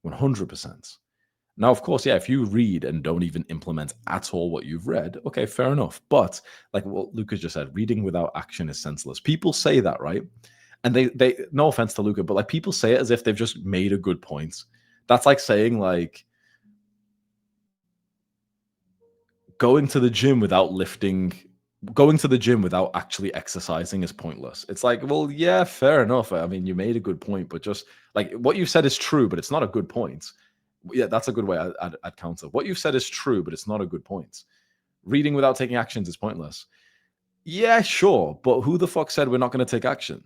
100%. Now, of course, yeah, if you read and don't even implement at all what you've read, okay, fair enough. But like what Lucas just said, reading without action is senseless. People say that, right? And they no offense to Luca, but like people say it as if they've just made a good point. That's like saying like, going to the gym without actually exercising is pointless. It's like, well, yeah, fair enough. I mean, you made a good point, but just like what you said is true, but it's not a good point. Yeah, that's a good way I'd counter. What you've said is true, but it's not a good point. Reading without taking actions is pointless. Yeah, sure, but who the fuck said we're not going to take action?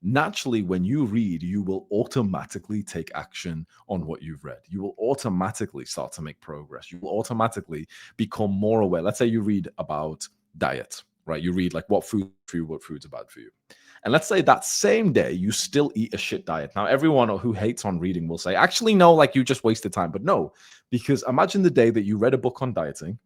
Naturally, when you read, you will automatically take action on what you've read. You will automatically start to make progress. You will automatically become more aware. Let's say you read about diet, right? You read like what food for you, what foods are bad for you. And let's say that same day you still eat a shit diet. Now, everyone who hates on reading will say, actually, no, like you just wasted time. But no, because imagine the day that you read a book on dieting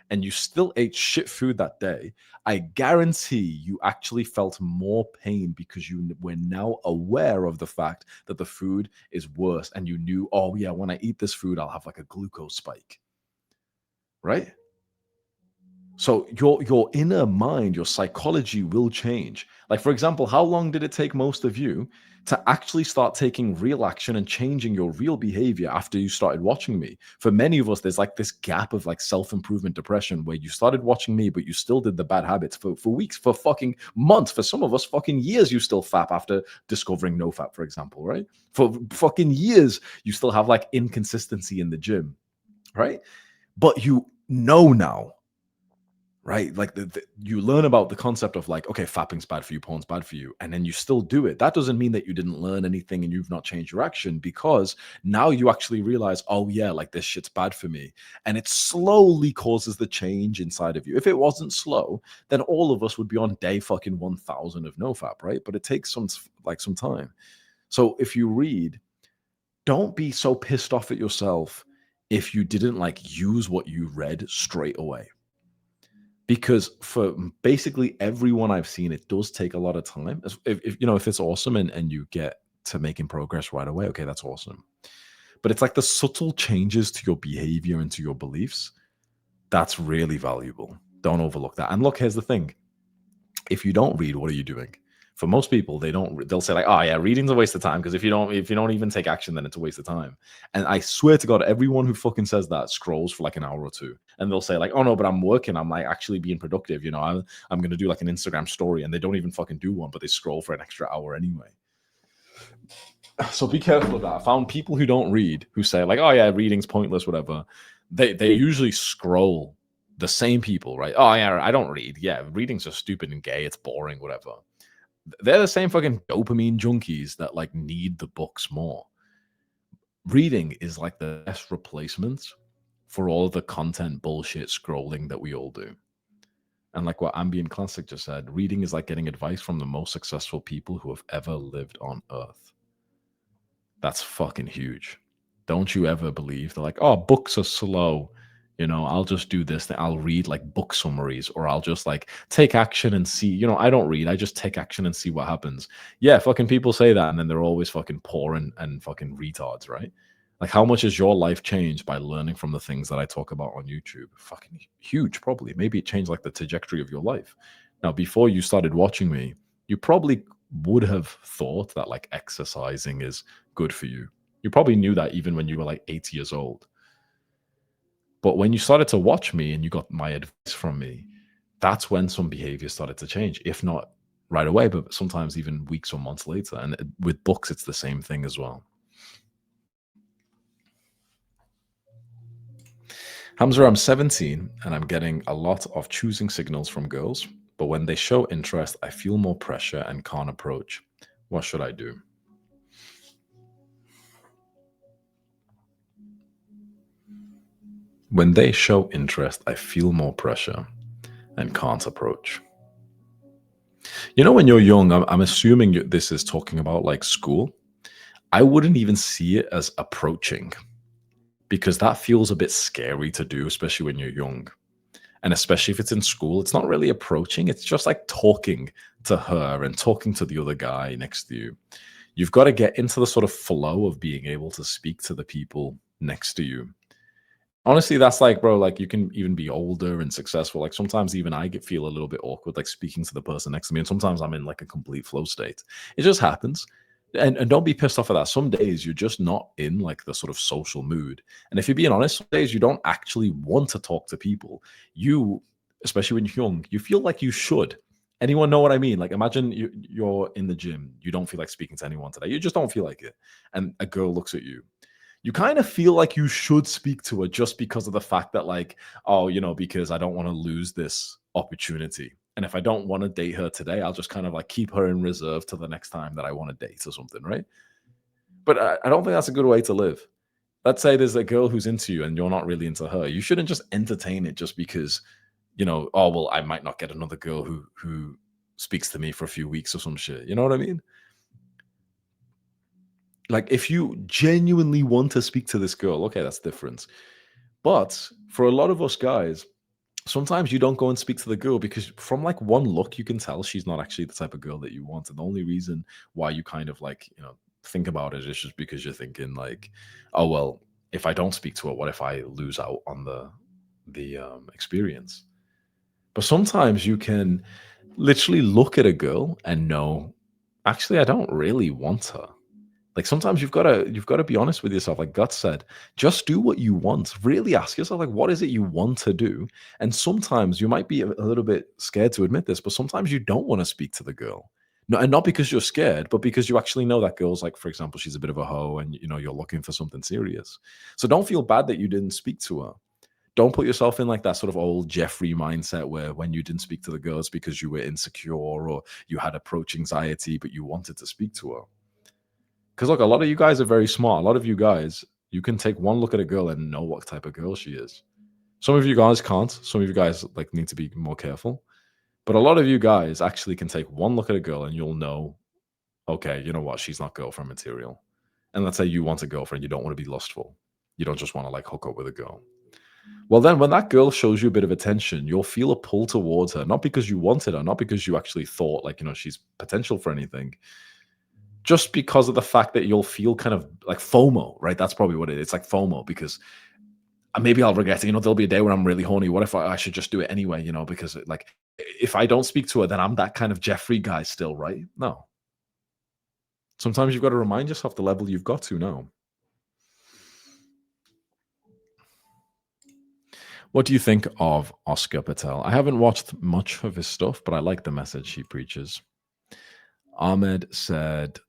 and you still ate shit food that day. I guarantee you actually felt more pain because you were now aware of the fact that the food is worse. And you knew, oh, yeah, when I eat this food, I'll have like a glucose spike, right? So your inner mind, your psychology will change. Like for example, how long did it take most of you to actually start taking real action and changing your real behavior after you started watching me? For many of us, there's like this gap of like self-improvement depression where you started watching me, but you still did the bad habits for weeks, for fucking months, for some of us, fucking years, you still fap after discovering no fap, for example, right? For fucking years, you still have like inconsistency in the gym, right? But you know now, right? Like you learn about the concept of like, okay, fapping's bad for you, porn's bad for you, and then you still do it. That doesn't mean that you didn't learn anything and you've not changed your action, because now you actually realize, oh yeah, like this shit's bad for me. And it slowly causes the change inside of you. If it wasn't slow, then all of us would be on day fucking 1000 of no fap, right? But it takes some time. So if you read, don't be so pissed off at yourself if you didn't like use what you read straight away, because for basically everyone I've seen, it does take a lot of time. If it's awesome and you get to making progress right away, okay, that's awesome. But it's like the subtle changes to your behavior and to your beliefs, that's really valuable. Don't overlook that. And look, here's the thing: if you don't read, what are you doing? For most people, they'll say like, oh yeah, reading's a waste of time, because if you don't even take action, then it's a waste of time. And I swear to God, everyone who fucking says that scrolls for like an hour or two, and they'll say like, oh no, but I'm working, I'm like actually being productive, I'm gonna do like an Instagram story, and they don't even fucking do one, but they scroll for an extra hour anyway. So be careful of that. I found people who don't read, who say like, oh yeah, reading's pointless, whatever. They usually scroll. The same people, right? Oh yeah, I don't read. Yeah, reading's just stupid and gay. It's boring, whatever. They're the same fucking dopamine junkies that like need the books more. Reading is like the best replacement for all the content bullshit scrolling that we all do. And like what Ambient Classic just said, reading is like getting advice from the most successful people who have ever lived on Earth. That's fucking huge. Don't you ever believe they're like, oh, books are slow. I'll just do this thing. I'll read like book summaries, or I'll just like take action and see. I don't read. I just take action and see what happens. Yeah, fucking people say that, and then they're always fucking poor and fucking retards, right? Like, how much has your life changed by learning from the things that I talk about on YouTube? Fucking huge, probably. Maybe it changed like the trajectory of your life. Now, before you started watching me, you probably would have thought that like exercising is good for you. You probably knew that even when you were like 8 years old. But when you started to watch me and you got my advice from me, that's when some behavior started to change, if not right away, but sometimes even weeks or months later. And with books, it's the same thing as well. Hamza, I'm 17 and I'm getting a lot of choosing signals from girls, but when they show interest, I feel more pressure and can't approach. What should I do? When they show interest, I feel more pressure and can't approach. When you're young, I'm assuming this is talking about like school. I wouldn't even see it as approaching, because that feels a bit scary to do, especially when you're young. And especially if it's in school, it's not really approaching. It's just like talking to her and talking to the other guy next to you. You've got to get into the sort of flow of being able to speak to the people next to you. Honestly, that's like, bro, like you can even be older and successful. Like sometimes even I feel a little bit awkward, like speaking to the person next to me. And sometimes I'm in like a complete flow state. It just happens. And don't be pissed off at that. Some days you're just not in like the sort of social mood. And if you're being honest, some days you don't actually want to talk to people. You, especially when you're young, you feel like you should. Anyone know what I mean? Like imagine you're in the gym. You don't feel like speaking to anyone today. You just don't feel like it. And a girl looks at you. you kind of feel like you should speak to her just because of the fact that, like, oh, because I don't want to lose this opportunity. And if I don't want to date her today, I'll just kind of like keep her in reserve till the next time that I want to date or something, right? But I don't think that's a good way to live. Let's say there's a girl who's into you and you're not really into her. You shouldn't just entertain it just because, oh well, I might not get another girl who speaks to me for a few weeks or some shit. You know what I mean? Like, if you genuinely want to speak to this girl, okay, that's different. But for a lot of us guys, sometimes you don't go and speak to the girl because from like one look, you can tell she's not actually the type of girl that you want. And the only reason why you kind of like, think about it is just because you're thinking like, oh, well, if I don't speak to her, what if I lose out on the experience? But sometimes you can literally look at a girl and know, actually, I don't really want her. Like, sometimes you've got to be honest with yourself. Like Gut said, just do what you want. Really ask yourself, like, what is it you want to do? And sometimes you might be a little bit scared to admit this, but sometimes you don't want to speak to the girl. No, and not because you're scared, but because you actually know that girl's like, for example, she's a bit of a hoe, and you're looking for something serious. So don't feel bad that you didn't speak to her. Don't put yourself in like that sort of old Jeffrey mindset where when you didn't speak to the girls because you were insecure or you had approach anxiety, but you wanted to speak to her. Because look, a lot of you guys are very smart. A lot of you guys, you can take one look at a girl and know what type of girl she is. Some of you guys can't. Some of you guys like need to be more careful. But a lot of you guys actually can take one look at a girl and you'll know, okay, you know what, she's not girlfriend material. And let's say you want a girlfriend, you don't want to be lustful. You don't just want to like hook up with a girl. Well, then when that girl shows you a bit of attention, you'll feel a pull towards her, not because you wanted her, not because you actually thought like, she's potential for anything, just because of the fact that you'll feel kind of like FOMO, right? That's probably what it is. It's like FOMO because maybe I'll regret it. There'll be a day where I'm really horny. What if I should just do it anyway? Because like if I don't speak to her, then I'm that kind of Jeffrey guy still, right? No. Sometimes you've got to remind yourself the level you've got to now. What do you think of Oscar Patel? I haven't watched much of his stuff, but I like the message he preaches. Ahmed said,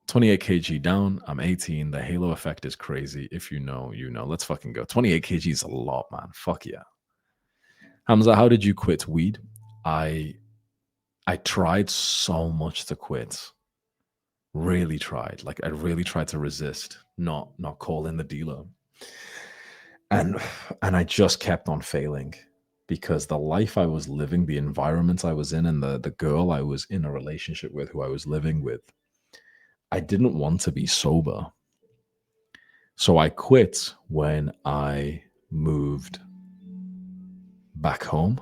28 kg down. I'm 18. The halo effect is crazy. If you know, you know. Let's fucking go. 28 kg is a lot, man. Fuck yeah. Hamza, how did you quit weed? I tried so much to quit. Really tried. Like, I really tried to resist, not call in the dealer. And I just kept on failing because the life I was living, the environment I was in, and the girl I was in a relationship with, who I was living with, I didn't want to be sober. So I quit when I moved back home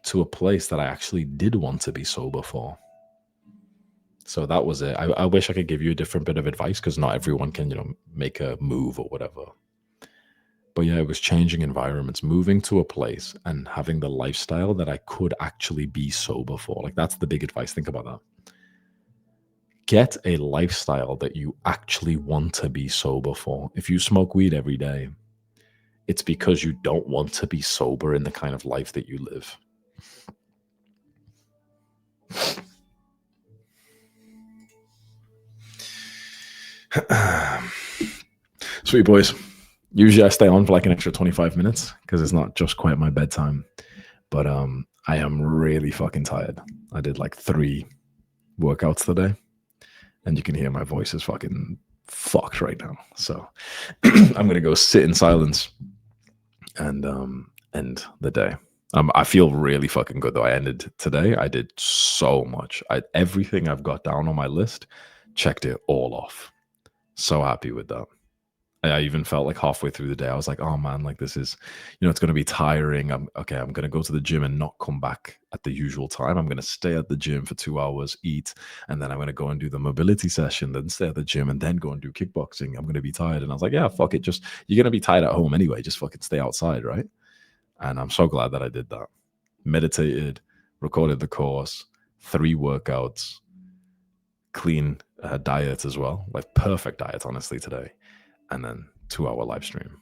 to a place that I actually did want to be sober for. So that was it. I wish I could give you a different bit of advice because not everyone can, make a move or whatever. But yeah, it was changing environments, moving to a place and having the lifestyle that I could actually be sober for. Like, that's the big advice. Think about that. Get a lifestyle that you actually want to be sober for. If you smoke weed every day, it's because you don't want to be sober in the kind of life that you live. Sweet boys. Usually I stay on for like an extra 25 minutes because it's not just quite my bedtime. But I am really fucking tired. I did like 3 workouts today. And you can hear my voice is fucking fucked right now. So I'm going to go sit in silence and end the day. I feel really fucking good though. I ended today. I did so much. Everything I've got down on my list, checked it all off. So happy with that. I even felt like halfway through the day, I was like, oh man, like this is, it's going to be tiring. I'm going to go to the gym and not come back at the usual time. I'm going to stay at the gym for 2 hours, eat, and then I'm going to go and do the mobility session, then stay at the gym and then go and do kickboxing. I'm going to be tired. And I was like, yeah, fuck it. Just, you're going to be tired at home anyway. Just fucking stay outside, right? And I'm so glad that I did that. Meditated, recorded the course, 3 workouts, clean diet as well. Like perfect diet, honestly, today. And then 2-hour live stream.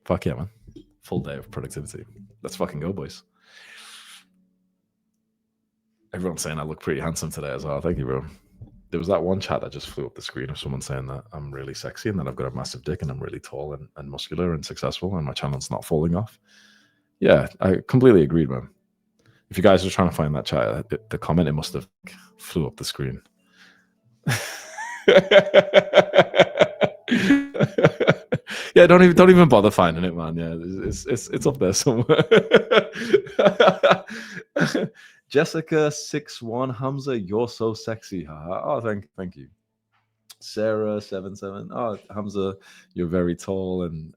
Fuck yeah, man. Full day of productivity. Let's fucking go, boys. Everyone's saying I look pretty handsome today as well. Thank you, bro. there was that one chat that just flew up the screen of someone saying that I'm really sexy and that I've got a massive dick and I'm really tall and muscular and successful and my channel's not falling off. Yeah, I completely agreed, man. If you guys are trying to find that chat, the comment, it must have flew up the screen. Yeah, don't even bother finding it, man. Yeah, it's up there somewhere. Jessica 61 Hamza, you're so sexy. Oh, thank you. Sarah 77. Oh, Hamza, you're very tall and.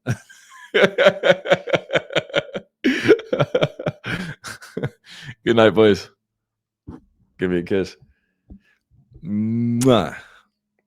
Good night, boys. Give me a kiss. Mwah.